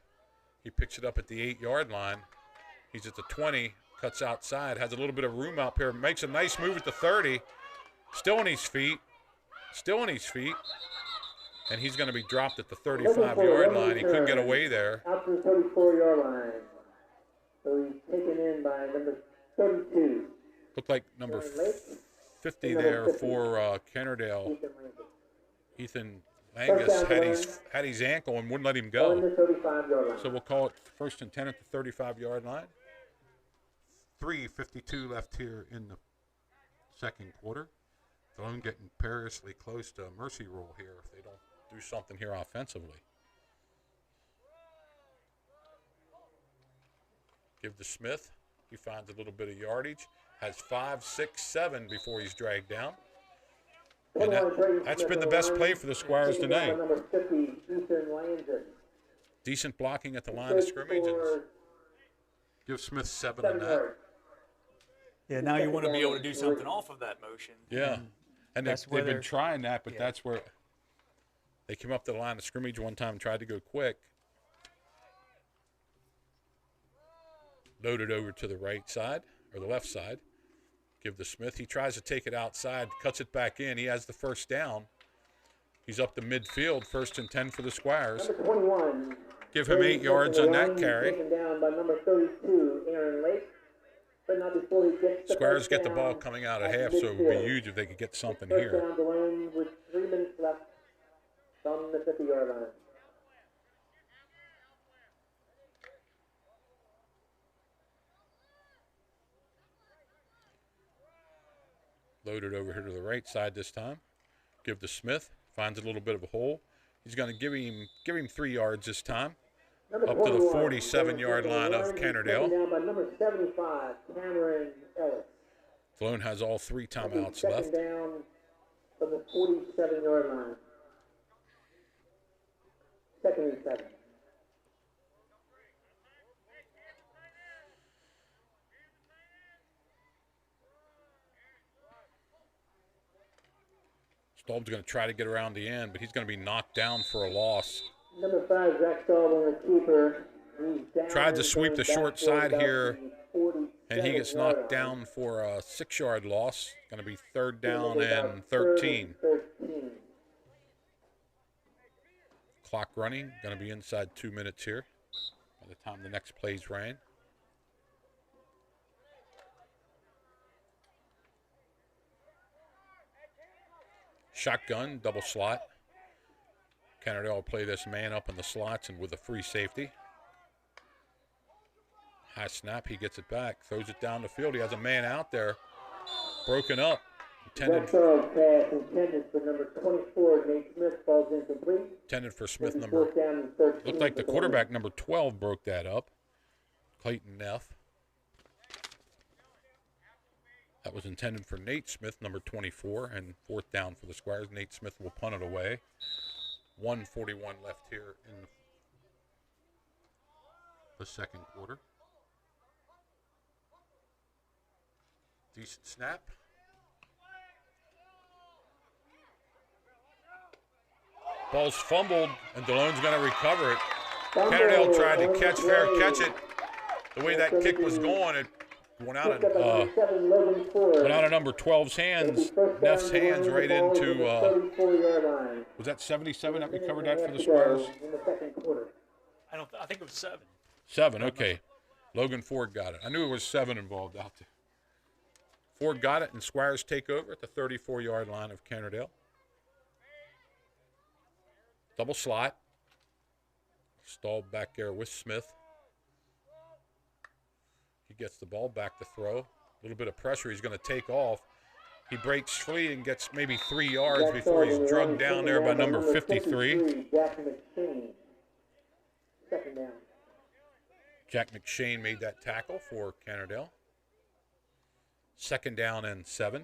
[SPEAKER 1] He picks it up at the 8-yard line. He's at the 20, cuts outside, has a little bit of room out here, makes a nice move at the 30. Still on his feet. And he's going to be dropped at the 35-yard line. He couldn't get away there.
[SPEAKER 2] Out to the 34-yard line. So he's taken in by number 32.
[SPEAKER 1] Looked like number 50 there for Kennard-Dale. Ethan Langus had his ankle and wouldn't let him go. So we'll call it 1st and 10 at the 35-yard line. 3:52 left here in the second quarter. Delone getting perilously close to a mercy rule here if they don't do something here offensively. Give to Smith. He finds a little bit of yardage. Has 5, 6, 7 before he's dragged down. And that's been the best play for the Squires tonight. Decent blocking at the line of scrimmage. And give Smith 7 on that.
[SPEAKER 3] Yeah, now you want to be able to do something off of that motion.
[SPEAKER 1] Yeah, and they've been trying that, but that's where they came up to the line of scrimmage one time and tried to go quick. Loaded over to the right side, or the left side. Give to Smith. He tries to take it outside, cuts it back in. He has the first down. He's up to midfield, 1st and 10 for the Squires.
[SPEAKER 2] Number 21.
[SPEAKER 1] Give him 8 yards on that carry.
[SPEAKER 2] Taken down by number 32, Aaron Lake. But not before he gets the
[SPEAKER 1] Squires get the ball coming out at half, so it would be huge if they could get something here.
[SPEAKER 2] First down, Delone with 3 minutes left from the 50-yard line.
[SPEAKER 1] Loaded over here to the right side this time. Give to Smith. Finds a little bit of a hole. He's going to give him 3 yards this time. Up to the 47-yard line of Kennard-Dale.
[SPEAKER 2] Down by number 75, Cameron Ellis.
[SPEAKER 1] Delone has all 3 timeouts left.
[SPEAKER 2] Second down from the 47-yard line. 2nd and 7. Staub's going to try to get around the end, but he's going to be knocked down for a loss. Number 5, Zach Staub on the keeper.
[SPEAKER 1] Tried to sweep the short side here, and he gets knocked down for a 6-yard loss. Going to be 3rd down and 13. Clock running. Going to be inside 2 minutes here by the time the next play's ran. Shotgun, double slot. Kennard-Dale will play this man up in the slots and with a free safety. High snap, he gets it back, throws it down the field. He has a man out there, broken up. Intended
[SPEAKER 2] pass intended for number 24, Nate Smith, falls incomplete.
[SPEAKER 1] Intended for Smith, looked like the quarterback, number 12, broke that up. Clayton Neff. That was intended for Nate Smith, number 24, and 4th down for the Squires. Nate Smith will punt it away. 1:41 left here in the second quarter. Decent snap. Ball's fumbled, and Delone's going to recover it. Kennard-Dale tried to catch it. The way that kick was going, it went out of number 12's hands, Neff's hands, right into, was that 77 that recovered that for the Squires?
[SPEAKER 3] I think it was 7.
[SPEAKER 1] 7, okay. Logan Ford got it. I knew it was 7 involved out there. Ford got it, and Squires take over at the 34-yard line of Kennard-Dale. Double slot. Stalled back there with Smith. He gets the ball back to throw. A little bit of pressure. He's going to take off. He breaks free and gets maybe 3 yards before he's drugged down there by number 53.
[SPEAKER 2] Second down.
[SPEAKER 1] Jack McShane made that tackle for Kennard-Dale. 2nd down and 7.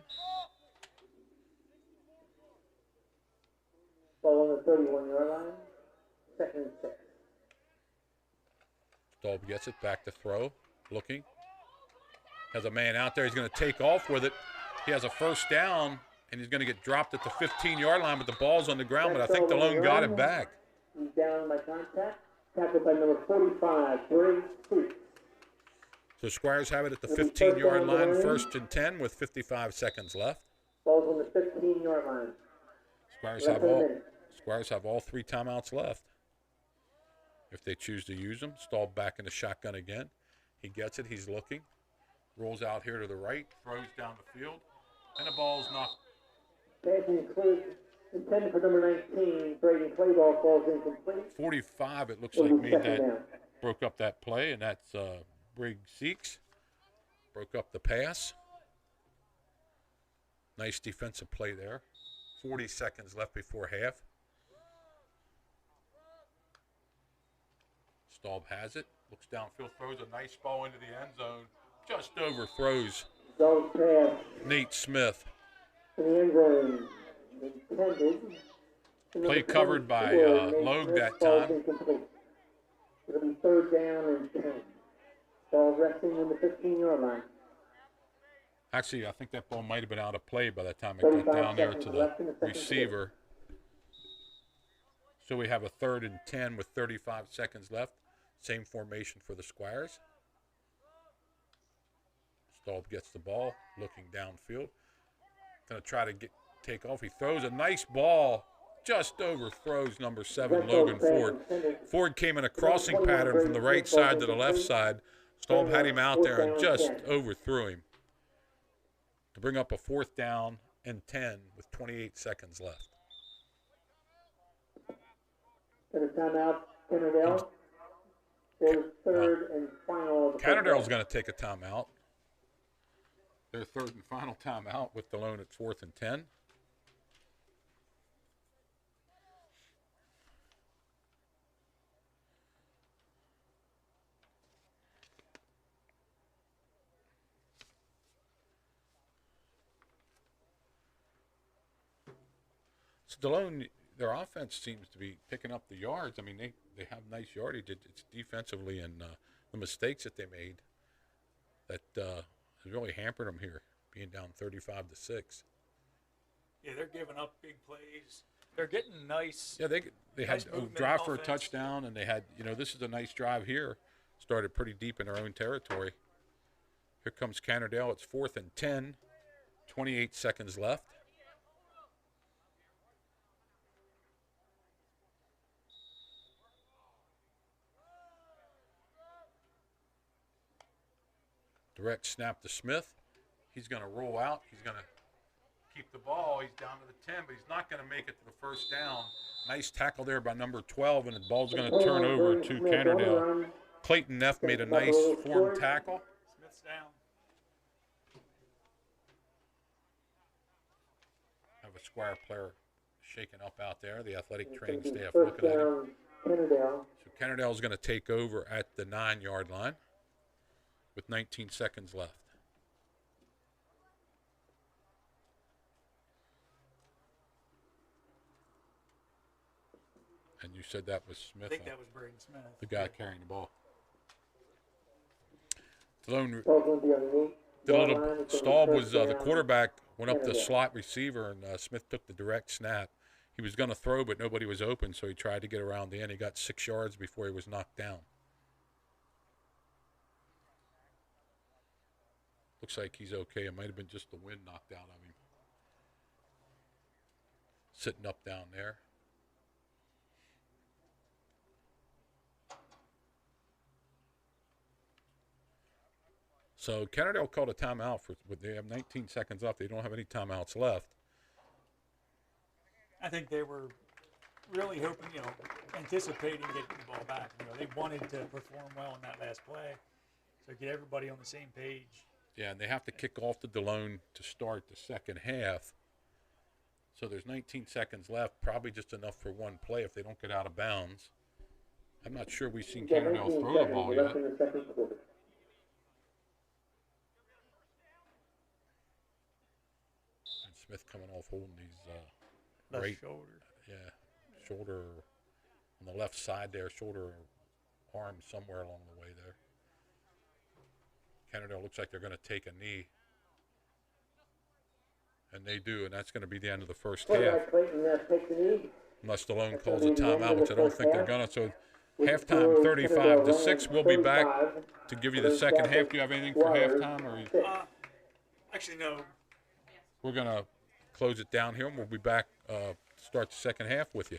[SPEAKER 2] Ball on the 31-yard line. 2nd and 6.
[SPEAKER 1] Staub gets it back to throw. Looking. Has a man out there. He's going to take off with it. He has a 1st down, and he's going to get dropped at the 15-yard line, but the ball's on the ground, but I think Delone got it back.
[SPEAKER 2] He's down by contact. Tackled by number 45, Briggs Creek.
[SPEAKER 1] So Squires have it at the 15-yard line, 1st and 10 with 55 seconds left.
[SPEAKER 2] Ball's on the 15-yard line.
[SPEAKER 1] Squires have all 3 timeouts left. If they choose to use them. Staub back in the shotgun again. He gets it. He's looking. Rolls out here to the right. Throws down the field. And the ball's not.
[SPEAKER 2] Pass includes intended for number 19, Braden Clayball. Falls incomplete.
[SPEAKER 1] 45, it looks like, made that, broke up that play, and that's Briggs Seeks. Broke up the pass. Nice defensive play there. 40 seconds left before half. Staub has it. Looks downfield, throws a nice ball into the end zone. Just overthrows Nate Smith.
[SPEAKER 2] In the end zone, intended.
[SPEAKER 1] Play covered by Logue that time.
[SPEAKER 2] It'll be 3rd down and 10. Ball resting on the 15-yard line.
[SPEAKER 1] Actually, I think that ball might have been out of play by the time it got down there to the receiver. So we have a 3rd and 10 with 35 seconds left. Same formation for the Squires. Staub gets the ball, looking downfield. Going to try to take off. He throws a nice ball, just overthrows number 7, Logan Ford. Ford came in a crossing pattern from the right side to the left side. Staub had him out there and just overthrew him to bring up a 4th down and 10 with 28 seconds left.
[SPEAKER 2] And a timeout, Kennard-Dale. For the 3rd and final.
[SPEAKER 1] Kennard-Dale's going to take a timeout. Their 3rd and final timeout with Delone at 4th and 10. So Delone, their offense seems to be picking up the yards. I mean, they have nice yardage. It's defensively and the mistakes that they made that has really hampered them here, being down 35-6.
[SPEAKER 3] Yeah, they're giving up big plays. They're getting nice.
[SPEAKER 1] Yeah, they
[SPEAKER 3] nice
[SPEAKER 1] had a drive for a touchdown, and they had, this is a nice drive here. Started pretty deep in their own territory. Here comes Kennard-Dale. It's 4th and 10, 28 seconds left. Direct snap to Smith. He's going to roll out. He's going to keep the ball. He's down to the 10, but he's not going to make it to the 1st down. Nice tackle there by number 12, and the ball's going to turn over to Kennard-Dale. Clayton Neff made a nice form tackle.
[SPEAKER 3] Smith's down.
[SPEAKER 1] Have a Squire player shaking up out there. The athletic training staff looking at him. So Kennard-Dale's going to take over at the 9-yard line with 19 seconds left. And you said that was Smith.
[SPEAKER 3] I think that was Braden Smith.
[SPEAKER 1] The guy carrying the ball. Delone did a little. Staub was the quarterback, went up the slot receiver, and Smith took the direct snap. He was going to throw, but nobody was open, so he tried to get around the end. He got 6 yards before he was knocked down. Looks like he's okay. It might have been just the wind knocked out of him. Sitting up down there. So Kennard-Dale called a timeout they have 19 seconds left. They don't have any timeouts left.
[SPEAKER 3] I think they were really hoping, anticipating getting the ball back. They wanted to perform well in that last play, so get everybody on the same page.
[SPEAKER 1] Yeah, and they have to kick off the Delone to start the second half. So there's 19 seconds left, probably just enough for one play if they don't get out of bounds. I'm not sure we've seen
[SPEAKER 2] Yeah,
[SPEAKER 1] Kennard-Dale
[SPEAKER 2] 19
[SPEAKER 1] throw the
[SPEAKER 2] seconds
[SPEAKER 1] ball
[SPEAKER 2] left
[SPEAKER 1] yet.
[SPEAKER 2] in the second quarter.
[SPEAKER 1] And Smith coming off holding these
[SPEAKER 3] Left
[SPEAKER 1] right,
[SPEAKER 3] shoulder.
[SPEAKER 1] yeah, shoulder on the left side there, shoulder arm somewhere along the way there. Kennard-Dale looks like they're going to take a knee. And they do, and that's going to be the end of the first half.
[SPEAKER 2] Quarterback Clayton takes the knee.
[SPEAKER 1] Unless Delone
[SPEAKER 2] That's
[SPEAKER 1] calls a
[SPEAKER 2] gonna be the end
[SPEAKER 1] timeout,
[SPEAKER 2] of
[SPEAKER 1] which
[SPEAKER 2] the
[SPEAKER 1] I don't
[SPEAKER 2] first
[SPEAKER 1] think they're
[SPEAKER 2] half.
[SPEAKER 1] going to. So
[SPEAKER 2] With
[SPEAKER 1] halftime
[SPEAKER 2] score,
[SPEAKER 1] 35
[SPEAKER 2] Kennard-Dale
[SPEAKER 1] to 6. We'll be back
[SPEAKER 2] 35,
[SPEAKER 1] to give you
[SPEAKER 2] and
[SPEAKER 1] the
[SPEAKER 2] then
[SPEAKER 1] second half.
[SPEAKER 2] Catholic
[SPEAKER 1] Do you have anything for
[SPEAKER 2] Squires,
[SPEAKER 1] halftime? Or
[SPEAKER 2] 6.
[SPEAKER 3] Actually, no.
[SPEAKER 1] we're going to close it down here, and we'll be back start the second half with you.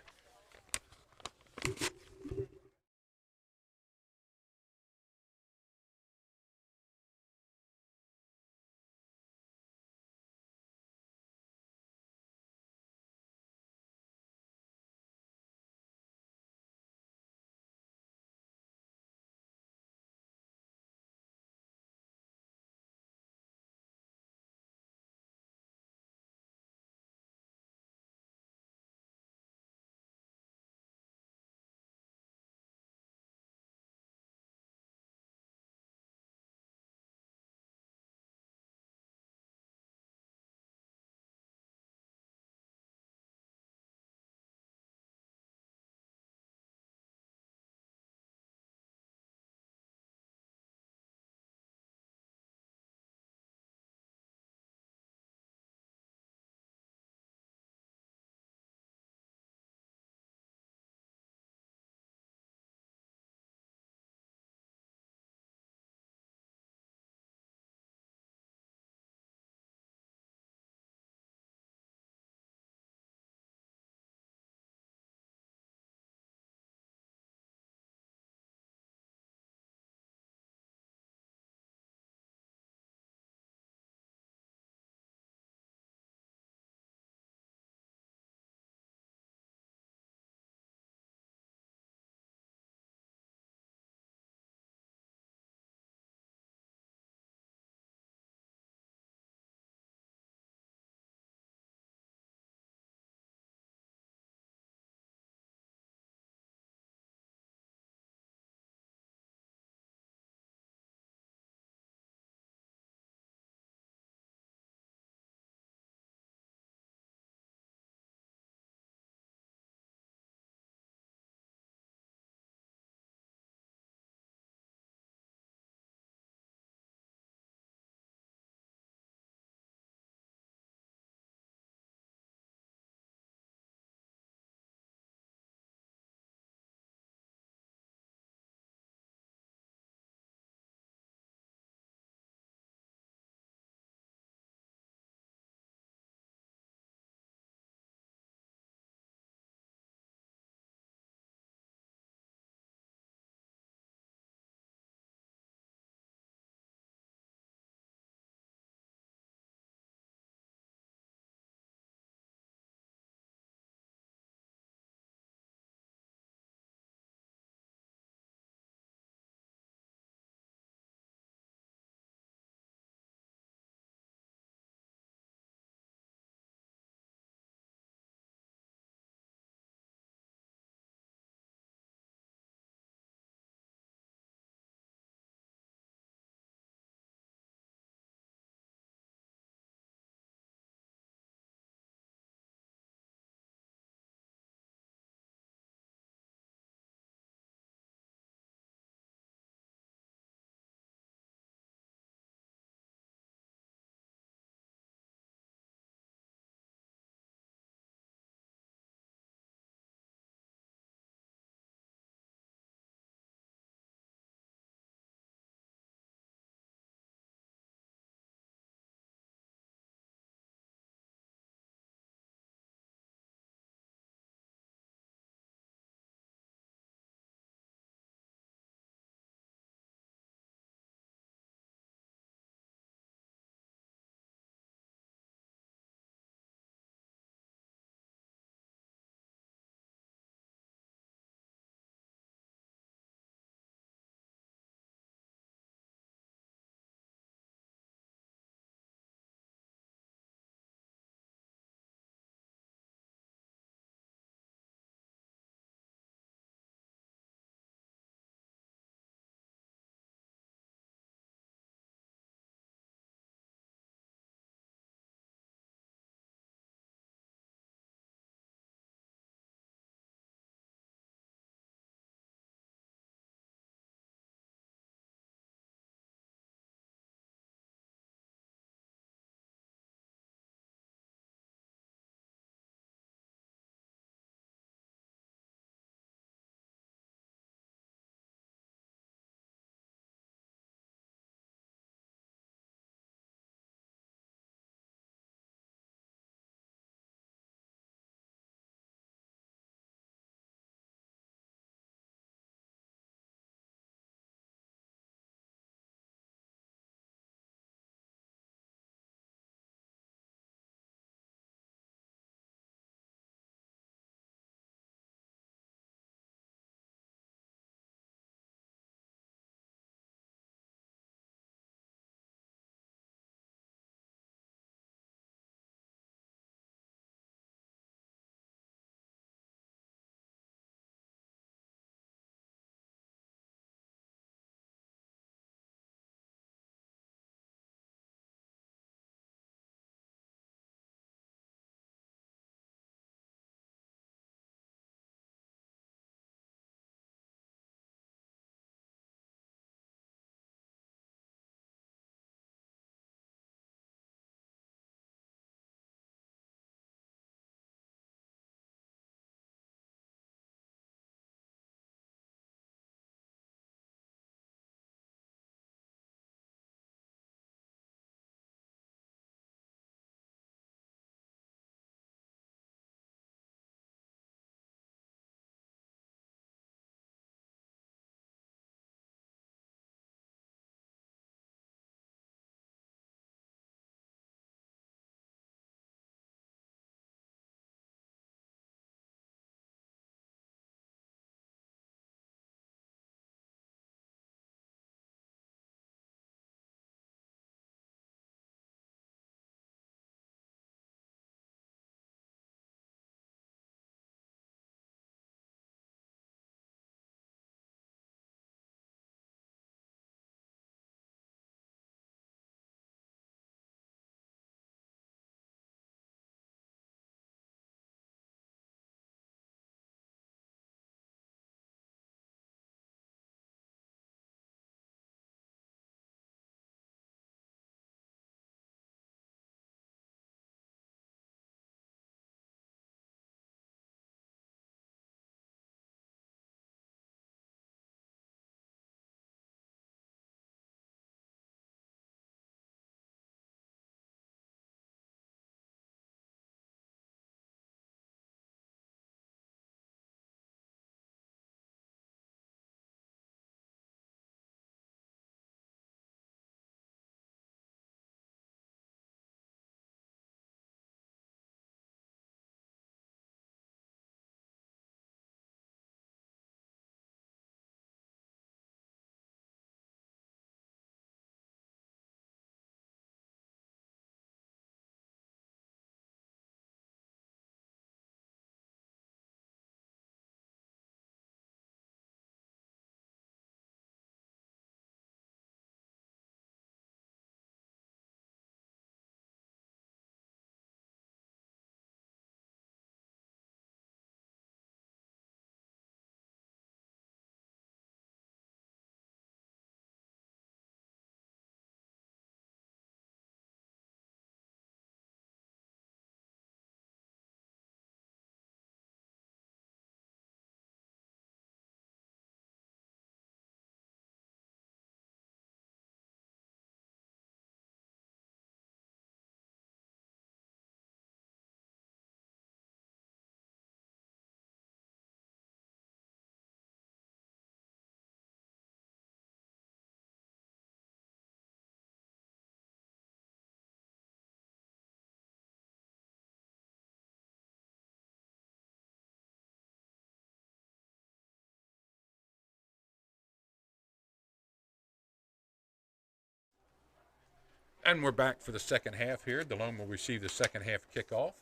[SPEAKER 1] And we're back for the second half here. Delone will receive the second half kickoff.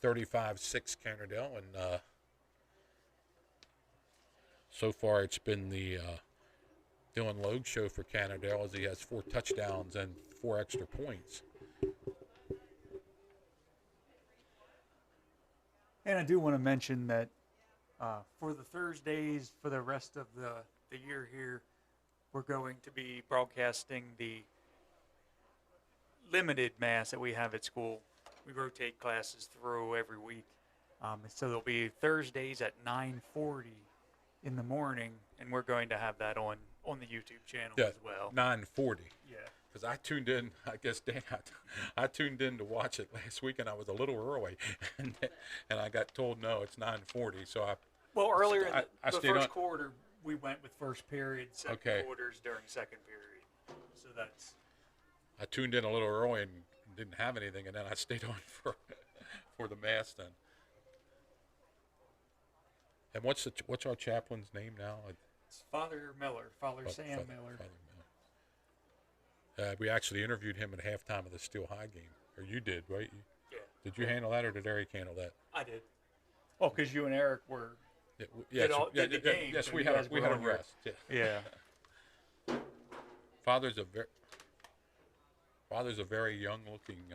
[SPEAKER 1] 35-6 Kennard-Dale. And so far it's been the Dylan Logue show for Kennard-Dale as he has 4 touchdowns and 4 extra points.
[SPEAKER 3] And I do want to mention that for the Thursdays, for the rest of the year here, we're going to be broadcasting the limited mass that we have at school. We rotate classes through every week. So there'll be Thursdays at 9:40 in the morning, and we're going to have that on the YouTube channel as well.
[SPEAKER 1] 9:40.
[SPEAKER 3] Yeah.
[SPEAKER 1] Because I tuned in, I guess, Dan, I tuned in to watch it last week, and I was a little early, and I got told, no, it's 9:40. So
[SPEAKER 3] earlier in
[SPEAKER 1] I
[SPEAKER 3] the
[SPEAKER 1] stayed
[SPEAKER 3] first
[SPEAKER 1] on.
[SPEAKER 3] quarter, we went with first period, second
[SPEAKER 1] Okay.
[SPEAKER 3] quarters during second period. So that's...
[SPEAKER 1] I tuned in a little early and didn't have anything, and then I stayed on for the mass then. And what's our chaplain's name now?
[SPEAKER 3] It's Father Miller, Father Sam Miller.
[SPEAKER 1] We actually interviewed him at halftime of the Steel High game, or you did, right?
[SPEAKER 3] Yeah.
[SPEAKER 1] Did you handle that, or did Eric handle that?
[SPEAKER 3] I did. Oh, because you and Eric were...
[SPEAKER 1] Yes,
[SPEAKER 3] did the game,
[SPEAKER 1] yes,
[SPEAKER 3] so
[SPEAKER 1] we
[SPEAKER 3] you
[SPEAKER 1] had
[SPEAKER 3] guys
[SPEAKER 1] a
[SPEAKER 3] were on your-
[SPEAKER 1] rest.
[SPEAKER 3] Yeah.
[SPEAKER 1] Father's a very young-looking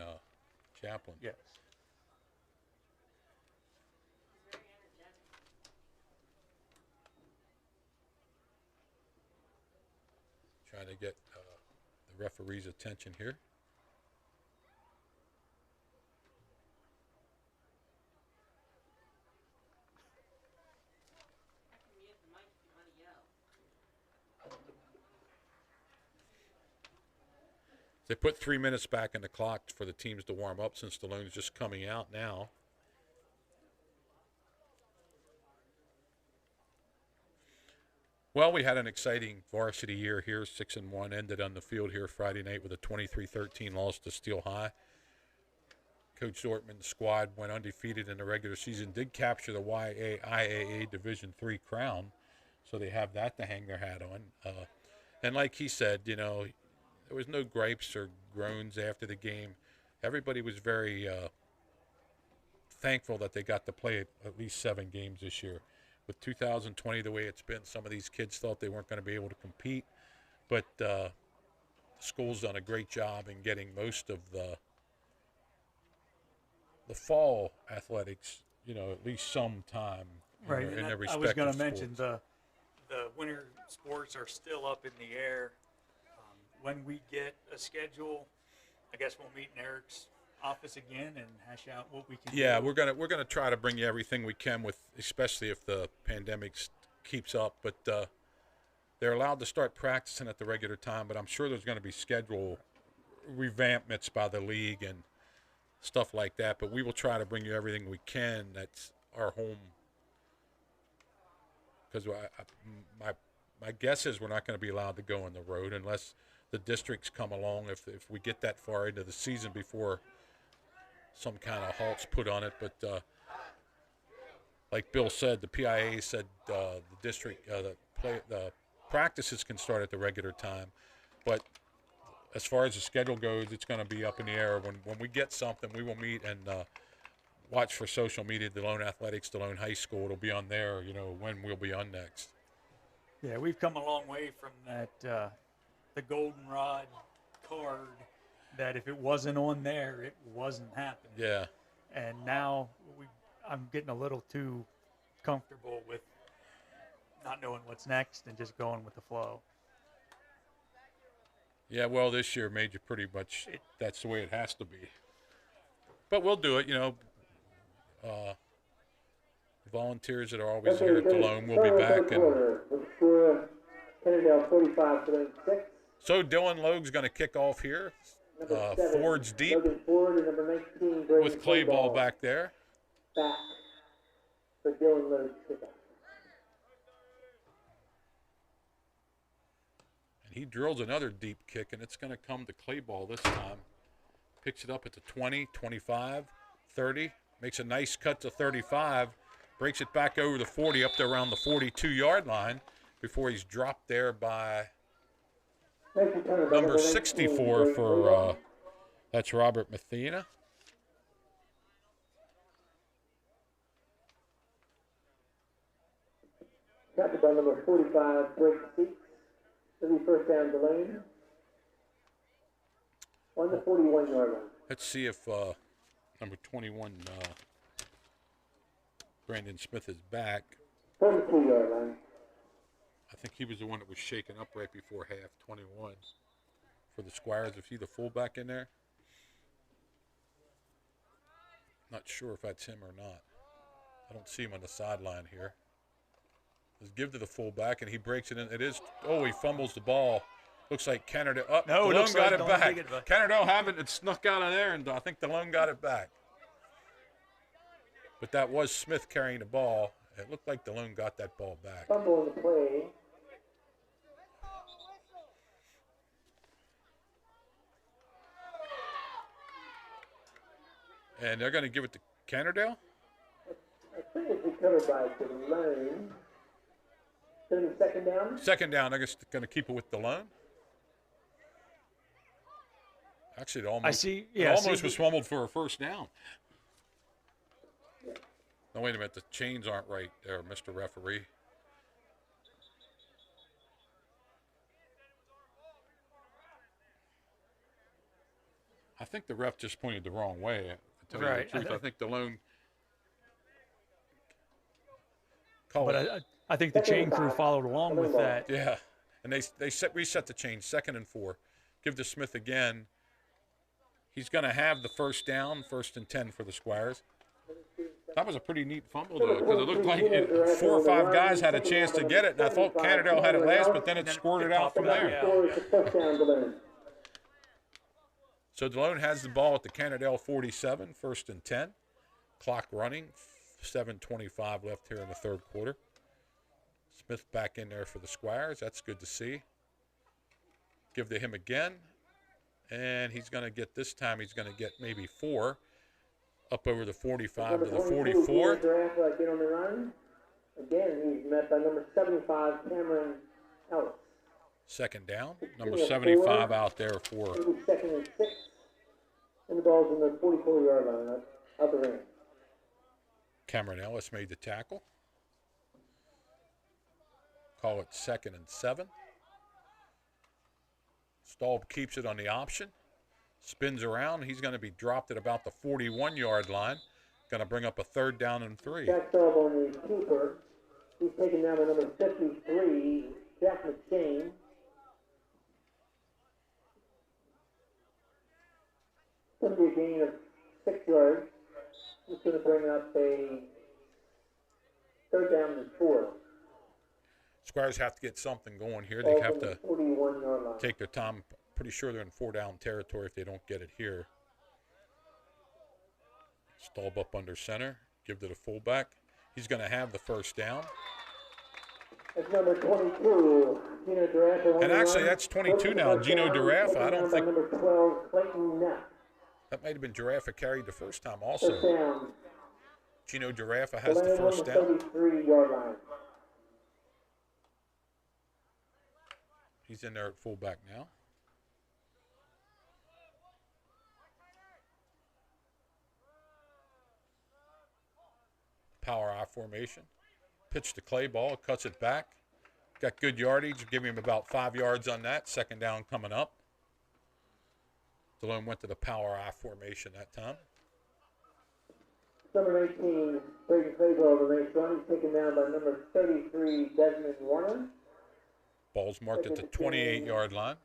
[SPEAKER 1] chaplain.
[SPEAKER 3] Yes.
[SPEAKER 1] Trying to get the referee's attention here. They put 3 minutes back in the clock for the teams to warm up since Delone's just coming out now. Well, we had an exciting varsity year here, 6-1, ended on the field here Friday night with a 23-13 loss to Steel High. Coach Dortmund's squad went undefeated in the regular season, did capture the IAA Division III crown, so they have that to hang their hat on. And like he said, you know, there was no gripes or groans after the game. Everybody was very thankful that they got to play at least 7 games this year. With 2020 the way it's been, some of these kids thought they weren't going to be able to compete, but the school's done a great job in getting most of the fall athletics, you know, at least some time
[SPEAKER 3] Right.
[SPEAKER 1] in their
[SPEAKER 3] I
[SPEAKER 1] respective
[SPEAKER 3] was going to mention
[SPEAKER 1] sports.
[SPEAKER 3] the winter sports are still up in the air. When we get a schedule, I guess we'll meet in Eric's office again and hash out what we can
[SPEAKER 1] Yeah,
[SPEAKER 3] do.
[SPEAKER 1] we're gonna try to bring you everything we can, with especially if the pandemic keeps up. But they're allowed to start practicing at the regular time. But I'm sure there's going to be schedule revampments by the league and stuff like that. But we will try to bring you everything we can. That's our home. Because my guess is we're not going to be allowed to go on the road unless the districts come along. If we get that far into the season before some kind of halt's put on it, but like Bill said, the PIA said the district, the practices can start at the regular time, but as far as the schedule goes, it's going to be up in the air. When we get something, we will meet and watch for social media, Delone Athletics, Delone High School. It'll be on there, you know, when we'll be on next.
[SPEAKER 3] Yeah, we've come a long way from that the goldenrod card that if it wasn't on there, it wasn't happening.
[SPEAKER 1] Yeah.
[SPEAKER 3] And now I'm getting a little too comfortable with not knowing what's next and just going with the flow.
[SPEAKER 1] Yeah, well, this year made you pretty much, that's the way it has to be. But we'll do it, you know. Volunteers that are always here at Delone will be back. And
[SPEAKER 2] Kennard-Dale 45 to 6.
[SPEAKER 1] so Dylan Logue's going to kick off here.
[SPEAKER 2] Number 7,
[SPEAKER 1] Ford's deep
[SPEAKER 2] Logan Ford, and number 19, Brady
[SPEAKER 1] with clay ball back there.
[SPEAKER 2] Back for Dylan Lowe's kickoff.
[SPEAKER 1] And he drills another deep kick, and it's going to come to clay ball this time. Picks it up at the 20, 25, 30. Makes a nice cut to 35. Breaks it back over the 40, up to around the 42-yard line before he's dropped there by
[SPEAKER 2] Next return by
[SPEAKER 1] Number
[SPEAKER 2] 19,
[SPEAKER 1] 64
[SPEAKER 2] Blake
[SPEAKER 1] for,
[SPEAKER 2] Clayton.
[SPEAKER 1] that's Robert Mathena.
[SPEAKER 2] Captured by number 45, Blake Seats. It'll be first down, Delone. On the 41-yard line.
[SPEAKER 1] Let's see if number 21, Brandon Smith, is back.
[SPEAKER 2] 42-yard line.
[SPEAKER 1] I think he was the one that was shaken up right before half, 21. For the Squires, is he the fullback in there? Not sure if that's him or not. I don't see him on the sideline here. Let's give to the fullback, and he breaks it in. It is, oh, he fumbles the ball. Looks like Kennard-Dale. Oh,
[SPEAKER 3] No, it
[SPEAKER 1] Delone
[SPEAKER 3] looks
[SPEAKER 1] got
[SPEAKER 3] like
[SPEAKER 1] it
[SPEAKER 3] Delone
[SPEAKER 1] back.
[SPEAKER 3] did get it.
[SPEAKER 1] Kennard-Dale having it snuck out of there, and I think Delone got it back. But that was Smith carrying the ball. It looked like Delone got that ball back.
[SPEAKER 2] Fumble in the play.
[SPEAKER 1] And they're going to give it to Kennard-Dale?
[SPEAKER 2] I think it's recovered by Delone. Going to be second down.
[SPEAKER 1] Second down, they're going to keep it with Delone. Actually, it almost, was fumbled for a first down.
[SPEAKER 2] Yeah.
[SPEAKER 1] No, wait a minute. The chains aren't right there, Mr. Referee. I think the ref just pointed the wrong way. To tell you the truth, I think Delone.
[SPEAKER 3] I think the chain crew followed along with that.
[SPEAKER 1] Yeah, and they reset the chain. 2nd and 4. Give to Smith again. He's going to have the first down, 1st and 10 for the Squires. That was a pretty neat fumble, though, because it looked like 4 or 5 guys had a chance to get it, and I thought Kennard-Dale had it last, but then it squirted out from there. So Delone has the ball at the Kennard-Dale 47, 1st and 10. Clock running, 7:25 left here in the 3rd quarter. Smith back in there for the Squires. That's good to see. Give to him again. And he's going to get, this time he's going to get maybe 4. Up over the 45 to the 44.
[SPEAKER 2] Get on the run. Again, he's met by number 75, Cameron Ellis.
[SPEAKER 1] 2nd down. Number 75 out there for.
[SPEAKER 2] 2nd and 6. And the ball's in the 44-yard line, other end.
[SPEAKER 1] Cameron Ellis made the tackle. Call it 2nd and 7. Staub keeps it on the option. Spins around. He's going to be dropped at about the 41-yard line. Going to bring up a 3rd down and 3.
[SPEAKER 2] Jack Staub on the keeper. He's taken down to number 53, Jack McShane. Going to be a gain of 6 yards. He's going to bring up a 3rd down and 4.
[SPEAKER 1] Squires have to get something going here. They have to
[SPEAKER 2] 41-yard line.
[SPEAKER 1] take their time. Pretty sure they're in 4-down territory if they don't get it here. Staub up under center. Give to the fullback. He's going to have the 1st down.
[SPEAKER 2] That's number 22, Gino Durafa.
[SPEAKER 1] And actually, that's 22 now, Gino Durafa. I don't think.
[SPEAKER 2] Number 12, Clayton Knapp.
[SPEAKER 1] That might have been Durafa carried the first time also.
[SPEAKER 2] First down.
[SPEAKER 1] Gino Durafa has the 1st down.
[SPEAKER 2] 33-yard line.
[SPEAKER 1] He's in there at fullback now. Power I formation. Pitch to Clay ball, cuts it back. Got good yardage, give him about 5 yards on that. 2nd down coming up. Delone went to the power I formation that time.
[SPEAKER 2] Number 18, Brady Clayball, the race run. He's taken down by number 33, Desmond Warner.
[SPEAKER 1] Ball's marked at the 28-yard line.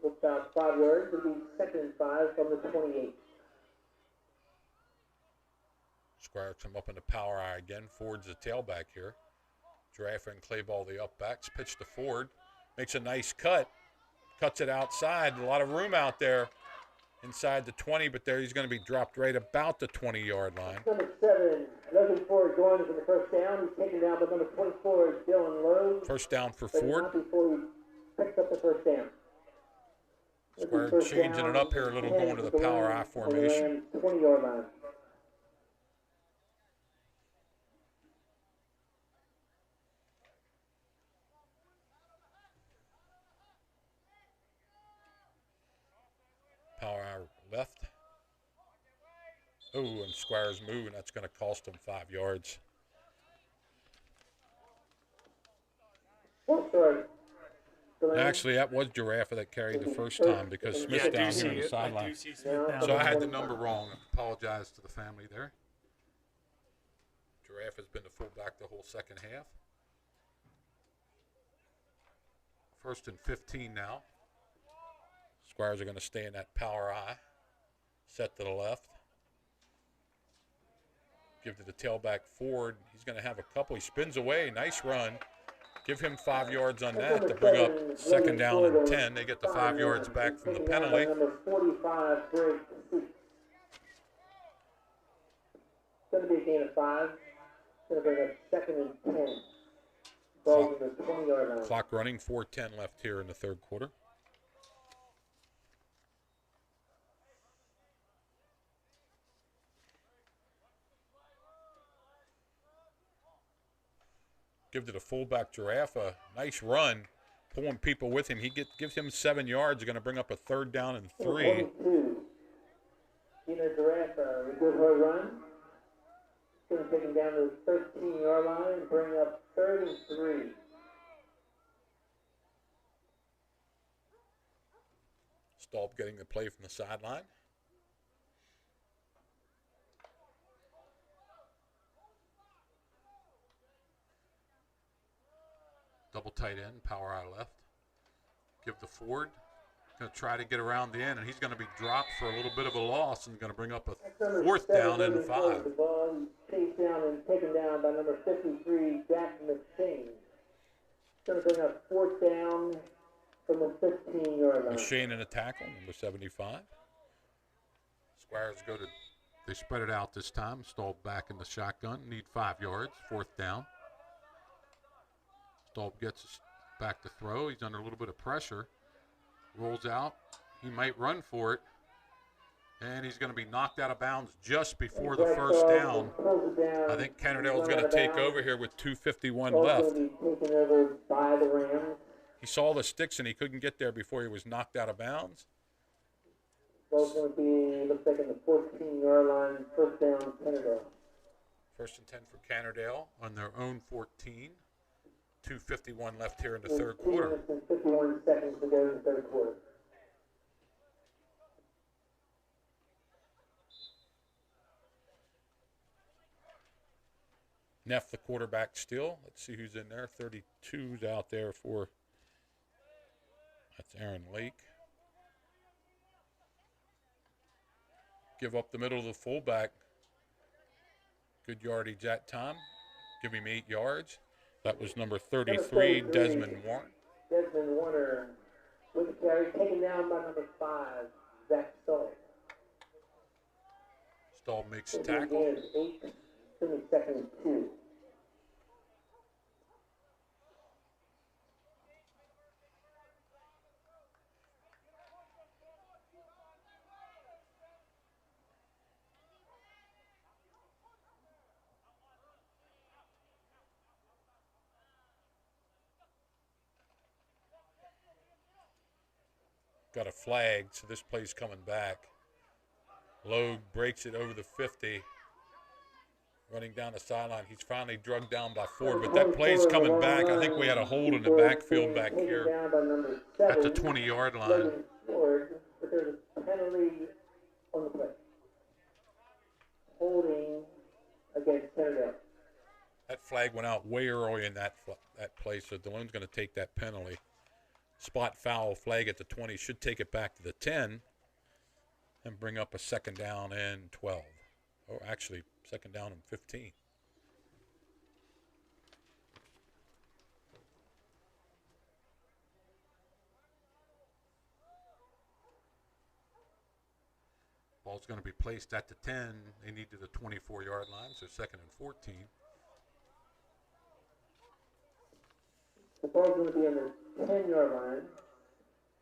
[SPEAKER 2] About 5 yards. It'll be 2nd and 5 from the 28.
[SPEAKER 1] Squire come up in the power eye again. Ford's the tailback here. Giraffe and Clayball the up backs. Pitch to Ford. Makes a nice cut. Cuts it outside. A lot of room out there inside the 20, but there he's going to be dropped right about the 20-yard line.
[SPEAKER 2] Number 7, Logan Ford joins in the 1st down. He's taken down by number 24, Delone.
[SPEAKER 1] 1st down for Ford.
[SPEAKER 2] Not before he picks up the 1st down.
[SPEAKER 1] Square changing it up here a little, going to the power I formation.
[SPEAKER 2] 20-yard line.
[SPEAKER 1] Power hour left. Oh, and Squires moving. That's going to cost him 5 yards.
[SPEAKER 2] Oh, sorry. Delone.
[SPEAKER 1] Actually, that was Giraffe that carried the first time because
[SPEAKER 3] Yeah,
[SPEAKER 1] Smith's
[SPEAKER 3] I do
[SPEAKER 1] down
[SPEAKER 3] see
[SPEAKER 1] here on the
[SPEAKER 3] it. I do
[SPEAKER 1] sideline.
[SPEAKER 3] see Smith down
[SPEAKER 1] So I
[SPEAKER 3] there.
[SPEAKER 1] had the number wrong. Apologize to the family there. Giraffe has been the fullback the whole second half. 1st and 15 now. Squires are going to stay in that power eye. Set to the left. Give to the tailback Ford. He's going to have a couple. He spins away. Nice run. Give him 5 yards on that to bring up 2nd down and 10. They get the 5 yards back from the penalty.
[SPEAKER 2] Number 45, Greg. It's going to be a gain of 5. It's going to bring up 2nd and 10. Ball to the 20-yard line.
[SPEAKER 1] Clock running. 4:10 left here in the third quarter. Give to the fullback Giraffe a nice run, pulling people with him. He gives him 7 yards. Going to bring up a 3rd down and 3.
[SPEAKER 2] 22. Kennard-Dale, a good hard run. It's going to take him down to the 13-yard line and bring up 3rd and 3.
[SPEAKER 1] Staub getting the play from the sideline. Double tight end, power eye left. Give to Ford. Going to try to get around the end, and he's going to be dropped for a little bit of a loss and going to bring up a 4th down and 5.
[SPEAKER 2] The ball chased down and taken down by number 53, Jack McShane. It's going to bring up 4th down from the 15-yard line.
[SPEAKER 1] McShane in a tackle, number 75. Squires they spread it out this time. Staub back in the shotgun. Need 5 yards, 4th down. Staub gets us back to throw. He's under a little bit of pressure. Rolls out. He might run for it. And he's going to be knocked out of bounds just before the 1st down. I think Kennard-Dale is going to take over here with 2:51 left.
[SPEAKER 2] Taken over by the Rams.
[SPEAKER 1] He saw the sticks and he couldn't get there before he was knocked out of bounds.
[SPEAKER 2] Ball's going to be, looks like in the 14-yard line, 1st down, Kennard-Dale.
[SPEAKER 1] 1st and 10 for Kennard-Dale on their own 14. 2:51 left here in the third quarter.
[SPEAKER 2] 2 minutes and 51 seconds to go in the third quarter.
[SPEAKER 1] Neff, the quarterback, still. Let's see who's in there. 32's out there for. That's Aaron Lake. Give up the middle of the fullback. Good yardage that time. Give him 8 yards. That was number 33, Desmond Warren.
[SPEAKER 2] Desmond Warner with the carry, taken down by number 5, Zach Stahl.
[SPEAKER 1] Stahl makes the tackle.
[SPEAKER 2] 8, 22nd and 2.
[SPEAKER 1] Got a flag, so this play's coming back. Logue breaks it over the 50. Running down the sideline. He's finally drugged down by Ford, but that play's coming back. I think we had a hold in the backfield back here at the 20-yard line.
[SPEAKER 2] But there's a penalty on the play. Holding against Kennard-Dale.
[SPEAKER 1] That flag went out way early in that play, so Delone's going to take that penalty. Spot foul flag at the 20 should take it back to the 10 and bring up a 2nd down and 12. Oh, actually, 2nd down and 15. Ball's going to be placed at the 10. They need to the 24-yard line, so 2nd and 14.
[SPEAKER 2] The ball's going to be on the 10-yard line.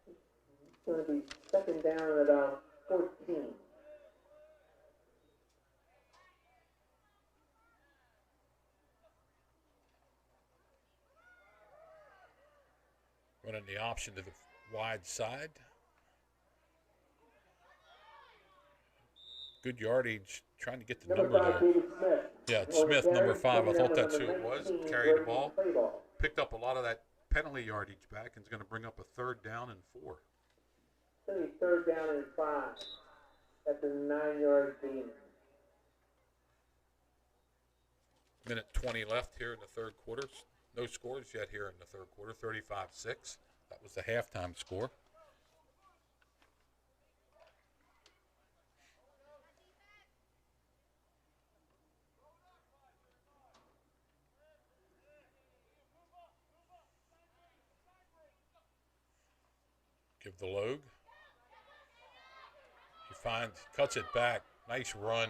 [SPEAKER 2] It's going to be 2nd down at about 14.
[SPEAKER 1] Running the option to the wide side. good yardage, trying to get the
[SPEAKER 2] Number
[SPEAKER 1] number
[SPEAKER 2] 5,
[SPEAKER 1] there.
[SPEAKER 2] David Smith.
[SPEAKER 1] Yeah, it's
[SPEAKER 2] On
[SPEAKER 1] Smith,
[SPEAKER 2] the
[SPEAKER 1] number
[SPEAKER 2] carry,
[SPEAKER 1] 5. I
[SPEAKER 2] coming
[SPEAKER 1] thought
[SPEAKER 2] down
[SPEAKER 1] that's
[SPEAKER 2] with
[SPEAKER 1] who it
[SPEAKER 2] number
[SPEAKER 1] was.
[SPEAKER 2] 19,
[SPEAKER 1] Carried the
[SPEAKER 2] Brady
[SPEAKER 1] ball.
[SPEAKER 2] Clayball.
[SPEAKER 1] Picked up a lot of that penalty yardage back and is going to bring up a 3rd down and 4.
[SPEAKER 2] It's going to be 3rd down and 5. That's a 9-yard gain.
[SPEAKER 1] Minute 20 left here in the 3rd quarter. No scores yet here in the 3rd quarter. 35-6. That was the halftime score. Give the Logue. He cuts it back. Nice run.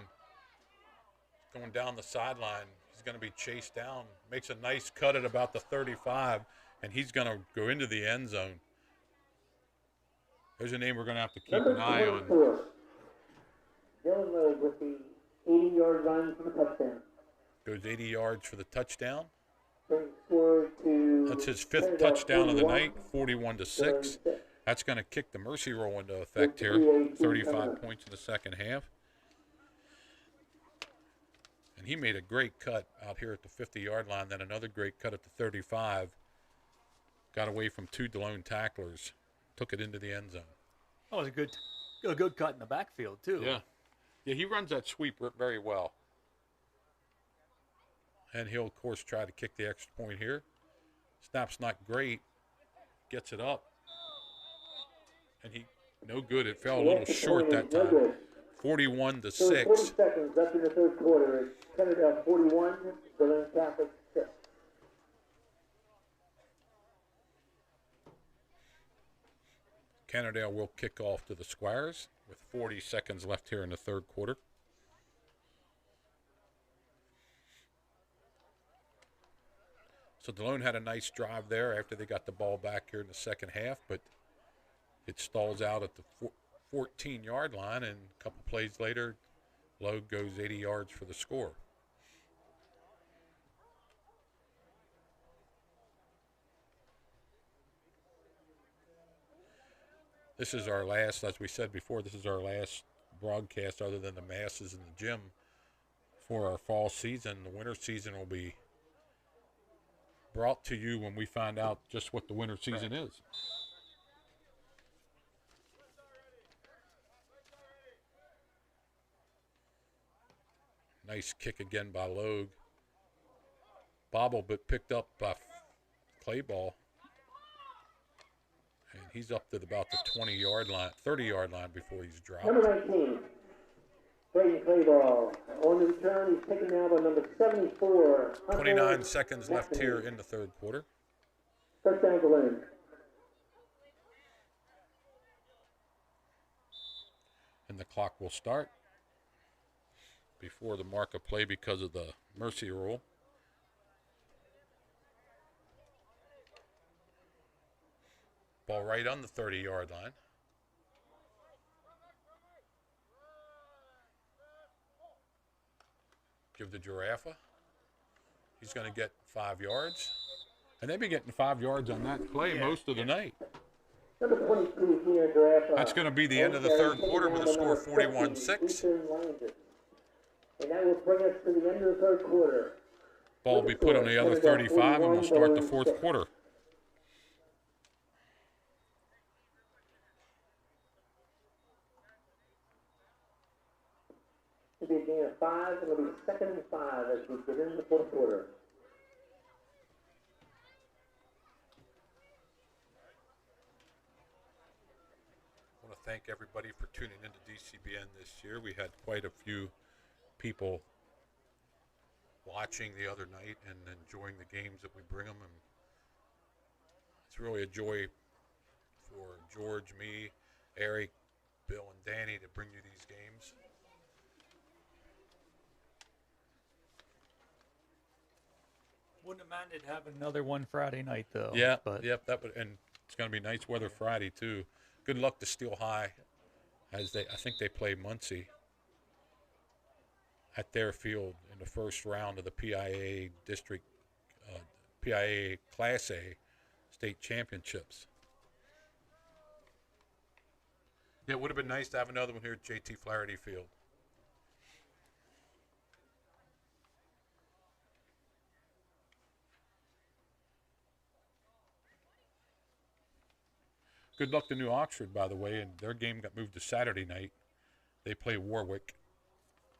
[SPEAKER 1] Going down the sideline. He's going to be chased down. Makes a nice cut at about the 35, and he's going to go into the end zone. There's a name we're going to have to keep
[SPEAKER 2] Number
[SPEAKER 1] an eye on.
[SPEAKER 2] 24, Delone with the 80-yard run for the touchdown.
[SPEAKER 1] Goes 80 yards for the touchdown.
[SPEAKER 2] Brings score to
[SPEAKER 1] That's his 5th touchdown of the night, 41-6. That's going to kick the mercy roll into effect here. 35 points in the second half. And he made a great cut out here at the 50-yard line, then another great cut at the 35. Got away from 2 Delone tacklers. Took it into the end zone.
[SPEAKER 3] That was a good cut in the backfield, too.
[SPEAKER 1] Yeah. Yeah, he runs that sweep very well. And he'll, of course, try to kick the extra point here. Snap's not great. Gets it up. And no good. It fell a little short that time. 41-6.
[SPEAKER 2] 40 seconds left in the 3rd quarter. It's Kennard-Dale 41, Delone Catholic 6.
[SPEAKER 1] Kennard-Dale will kick off to the Squires with 40 seconds left here in the 3rd quarter. So Delone had a nice drive there after they got the ball back here in the second half, but it stalls out at the 14-yard line, and a couple plays later, Logue goes 80 yards for the score. This is our last, as we said before, this is our last broadcast other than the masses in the gym for our fall season. The winter season will be brought to you when we find out just what the winter season is. Nice kick again by Logue. Bobble, but picked up by Clayball. And he's up to about the 20-yard line, 30-yard line before he's dropped.
[SPEAKER 2] Number 19, Brady Clayball. On the return, he's taken now by number 74.
[SPEAKER 1] 29 seconds left here in the 3rd quarter.
[SPEAKER 2] First down, Delone.
[SPEAKER 1] And the clock will start before the mark of play because of the mercy rule. Ball right on the 30-yard line. Give the Giraffe. He's going to get 5 yards. And they've been getting 5 yards on that play most of the night.
[SPEAKER 2] Number 22, Kennard Giraffe.
[SPEAKER 1] That's going to be the end of the 3rd quarter with a score of 41-6.
[SPEAKER 2] And that will bring us to the end of the 3rd quarter.
[SPEAKER 1] Ball will be put on the other 35, and we'll start the 4th quarter.
[SPEAKER 2] It'll be a gain of 5, and it'll be 2nd and 5 as we get into the 4th quarter.
[SPEAKER 1] I want to thank everybody for tuning into DCBN this year. We had quite a few people watching the other night and enjoying the games that we bring them, and it's really a joy for George, me, Eric, Bill, and Danny to bring you these games.
[SPEAKER 3] Wouldn't have minded having another one Friday night, though.
[SPEAKER 1] Yeah,
[SPEAKER 3] but
[SPEAKER 1] yep, and it's going to be nice weather Friday too. Good luck to Steel High, as I think they play Muncie at their field in the first round of the PIA district, PIA Class A state championships. Yeah, it would have been nice to have another one here at JT Flaherty Field. Good luck to New Oxford, by the way, and their game got moved to Saturday night. They play Warwick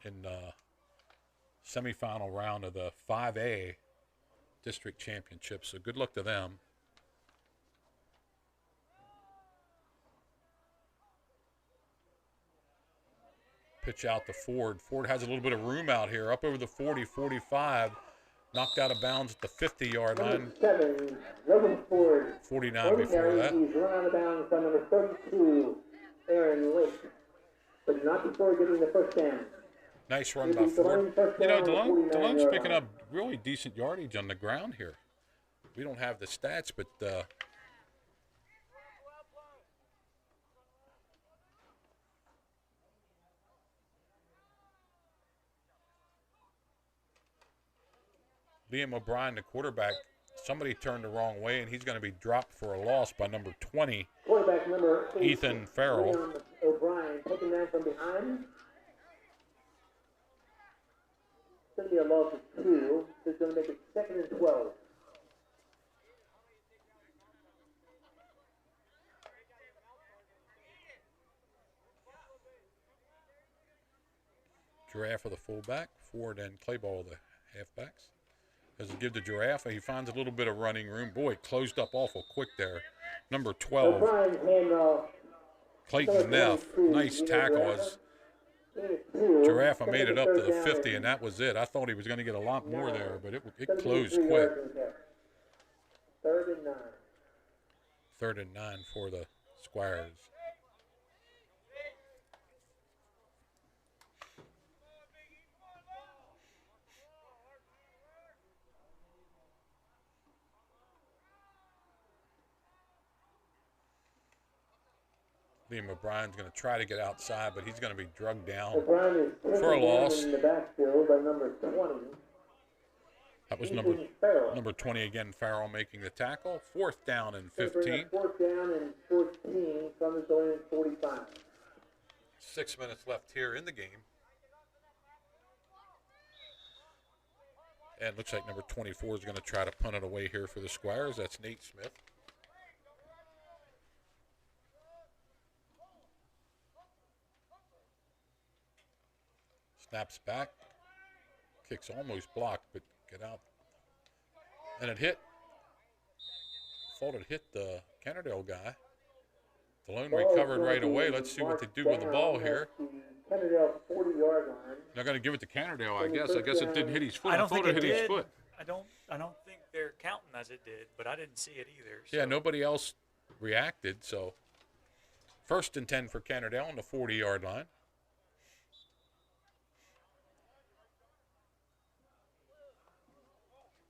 [SPEAKER 1] in the semifinal round of the 5A district championship, so good luck to them. Pitch out to Ford. Ford has a little bit of room out here, up over the 40, 45. Knocked out of bounds at the 50-yard line.
[SPEAKER 2] 7, Logan Ford.
[SPEAKER 1] 49 before that.
[SPEAKER 2] He's run out of bounds by number 32, Aaron Lake, but not before getting the first down.
[SPEAKER 1] Nice run by Ford. You know, Delone's picking up really decent yardage on the ground here. We don't have the stats, but Liam O'Brien, the quarterback, somebody turned the wrong way, and he's going to be dropped for a loss by number 20,
[SPEAKER 2] Quarterback number 8,
[SPEAKER 1] Ethan Farrell.
[SPEAKER 2] Liam O'Brien taken down from behind. It's going to be a loss of 2. So it's going to make it 2nd and 12.
[SPEAKER 1] Giraffe for the fullback, Ford and Clayball the halfbacks. Does it give the Giraffe? He finds a little bit of running room. Boy, it closed up awful quick there. Number 12,
[SPEAKER 2] O'Brien's handoff.
[SPEAKER 1] Clayton Neff. Nice tackle as Giraffe made it up to the 50, and that was it. I thought he was going to get a lot more there, but it closed quick.
[SPEAKER 2] 3rd and 9.
[SPEAKER 1] 3rd and 9 for the Squires. Liam O'Brien's going to try to get outside, but he's going to be drugged down for a loss.
[SPEAKER 2] In the backfield by number 20.
[SPEAKER 1] That was number 20 again, Farrell making the tackle. 4th down and 15.
[SPEAKER 2] 4th down and 14 from the Delone 45.
[SPEAKER 1] 6 minutes left here in the game. And it looks like number 24 is going to try to punt it away here for the Squires. That's Nate Smith. Snaps back. Kicks almost blocked, but get out. And it hit. Thought it hit the Kennard-Dale guy. Delone recovered right away. Let's see what they do with the ball here.
[SPEAKER 2] Kennard-Dale 40-yard line.
[SPEAKER 1] They're going to give it to Kennard-Dale, I guess. I guess it didn't hit his foot.
[SPEAKER 3] I don't think
[SPEAKER 1] it hit
[SPEAKER 3] did.
[SPEAKER 1] his foot.
[SPEAKER 3] I don't think they're counting as it did, but I didn't see it either. So.
[SPEAKER 1] Yeah, nobody else reacted, so 1st and 10 for Kennard-Dale on the 40-yard line.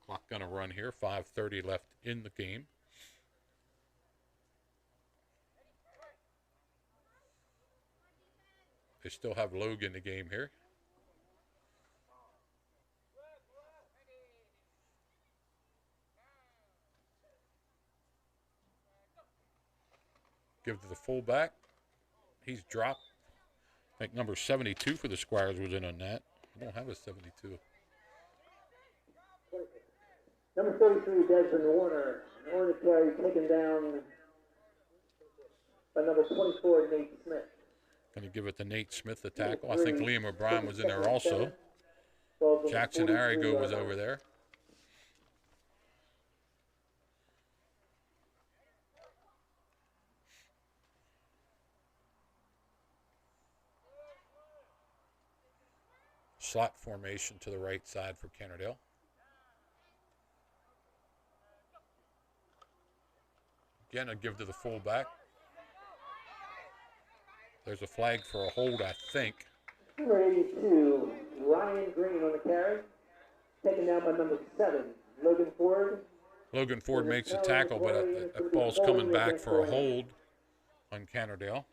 [SPEAKER 1] Clock going to run here. 5:30 left in the game. They still have Logan in the game here. Give to the fullback. He's dropped. I think number 72 for the Squires was in on that. I don't have a 72.
[SPEAKER 2] Number 33, Desmond Warner. Warner carry taken down by number 24, Nate Smith.
[SPEAKER 1] Going to give it to Nate Smith, the tackle. I think Liam O'Brien was in there also. Jackson Arrigo was over there. Slot formation to the right side for Kennard-Dale. Again, I'll give to the fullback. There's a flag for a hold, I think.
[SPEAKER 2] Number 82, Ryan Green on the carry. Taken down by number 7, Logan Ford.
[SPEAKER 1] Logan Ford makes a tackle, but that ball's coming back for a hold on Kennard-Dale.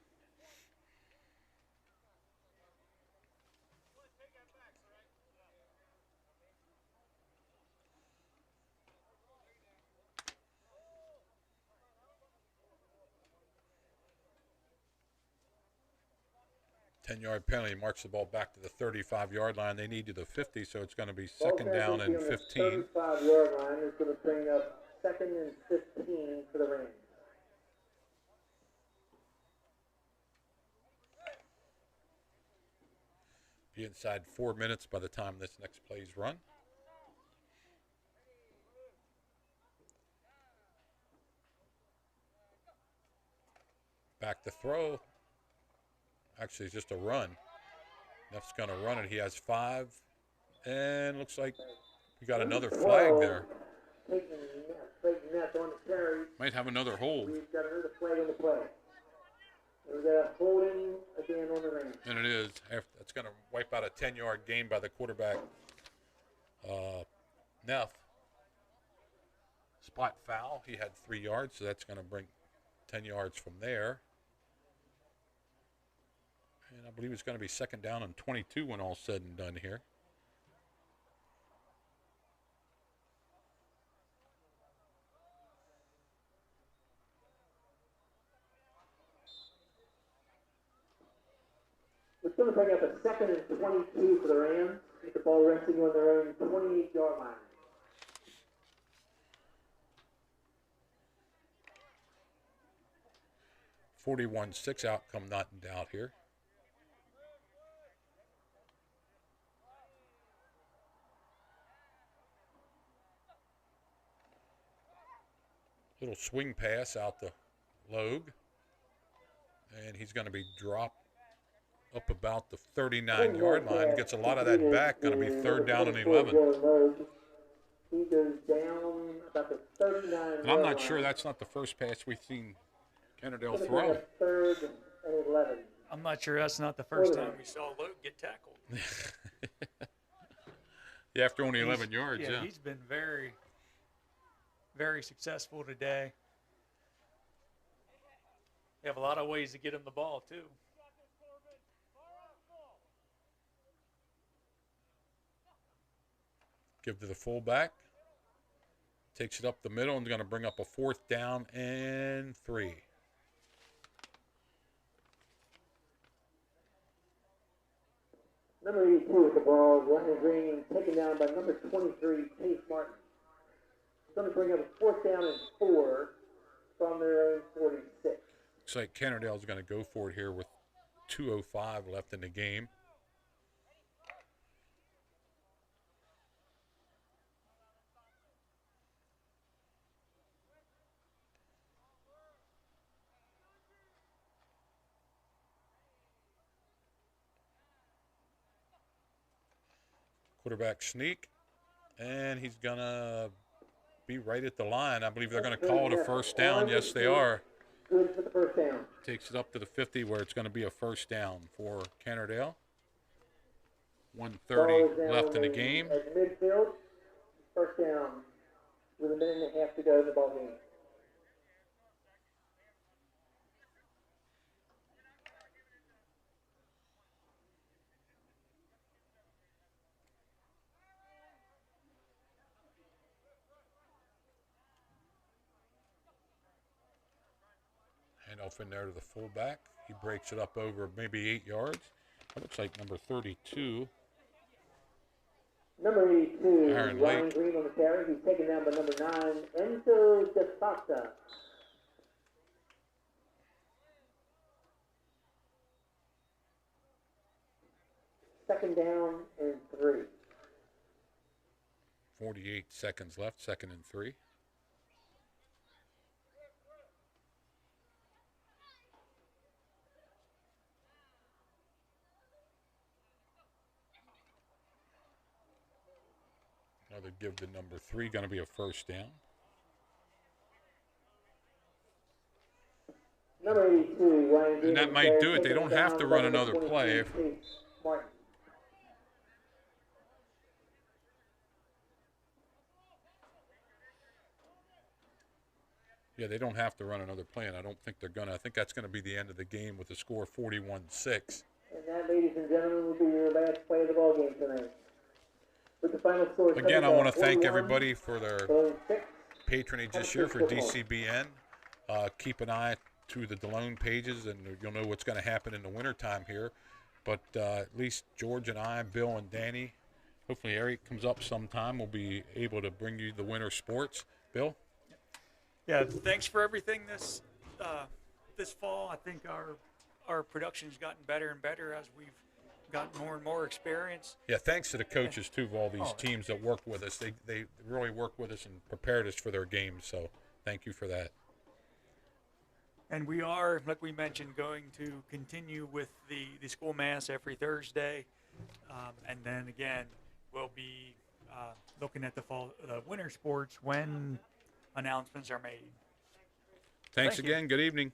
[SPEAKER 1] Ten-yard penalty marks the ball back to the 35-yard line. They need to the 50, so it's going to be 2nd down and 15.
[SPEAKER 2] 35-yard line is going to bring up 2nd and 15 for the Rams.
[SPEAKER 1] Be inside 4 minutes by the time this next play is run. Back to throw. Actually, it's just a run. Neff's going to run it. He has 5. And looks like we got another flag there. Might have another hold.
[SPEAKER 2] We've got another flag on the play. We've got holding again on the ring.
[SPEAKER 1] And it is. It's going to wipe out a 10-yard gain by the quarterback, Neff. Spot foul. He had 3 yards, so that's going to bring 10 yards from there. And I believe it's going to be second down and 22 when all's said and done here.
[SPEAKER 2] It's going to bring up a second and 22 for the Rams, with the ball resting on their own 28-yard line.
[SPEAKER 1] .41-6 outcome not in doubt here. Little swing pass out to Logue. And he's going to be dropped up about the 39-yard line. Gets a lot of that back. Going to be third down and 11.
[SPEAKER 2] He goes down about the 39.
[SPEAKER 1] And I'm not sure that's not the first pass we've seen Kennard-Dale throw.
[SPEAKER 2] Third and 11.
[SPEAKER 3] I'm not sure that's not the first time we saw Logue get tackled.
[SPEAKER 1] Yeah, after only 11 yards, yeah.
[SPEAKER 3] He's been very, very successful today. They have a lot of ways to get him the ball, too.
[SPEAKER 1] Give to the fullback. Takes it up the middle and going to bring up a 4th down and 3.
[SPEAKER 2] Number 82 with the ball, running green, taken down by number 23, Case Martin. It's going to bring up a 4th down and 4 from their own 46.
[SPEAKER 1] Looks like Kennard-Dale's going to go for it here with 2:05 left in the game. Quarterback sneak, and he's going to be right at the line. I believe they're going to call it a first down. Yes, they are.
[SPEAKER 2] Good for the first down.
[SPEAKER 1] Takes it up to the 50 where it's going to be a first down for Kennard-Dale. 1:30 left in the game.
[SPEAKER 2] At midfield, first down with a minute and a half to go in the ball game.
[SPEAKER 1] Off in there to the fullback. He breaks it up over maybe 8 yards. That looks like number 32.
[SPEAKER 2] Number 82,
[SPEAKER 1] Aaron
[SPEAKER 2] Ryan
[SPEAKER 1] Lake.
[SPEAKER 2] Green on the carry. He's taken down by number 9, Enzo DeFasta. Second down and 3.
[SPEAKER 1] 48 seconds left, second and 3. Another give to number 3, going to be a first down.
[SPEAKER 2] Number 82, Ryan Green.
[SPEAKER 1] And that might do it. They don't have to run another play.
[SPEAKER 2] Martin.
[SPEAKER 1] Yeah, they don't have to run another play, and I don't think they're going to. I think that's going to be the end of the game with the score 41-6.
[SPEAKER 2] And that, ladies and gentlemen, will be your last play of the ball game tonight. With the final score.
[SPEAKER 1] Again, I want to thank everybody for their patronage this year for DCBN. Keep an eye to the Delone pages, and you'll know what's going to happen in the wintertime here. But at least George and I, Bill and Danny, hopefully Eric comes up sometime, we'll be able to bring you the winter sports. Bill?
[SPEAKER 3] Yeah, thanks for everything this fall. I think our production's gotten better and better as we've got more and more experience.
[SPEAKER 1] Yeah, thanks to the coaches too of all these
[SPEAKER 3] Oh.
[SPEAKER 1] teams that work with us. They really work with us and prepared us for their games. So thank you for that.
[SPEAKER 3] And we are, like we mentioned, going to continue with the school mass every Thursday. And then again, we'll be looking at the winter sports when announcements are made.
[SPEAKER 1] Thanks
[SPEAKER 3] Thank you.
[SPEAKER 1] again. Good evening.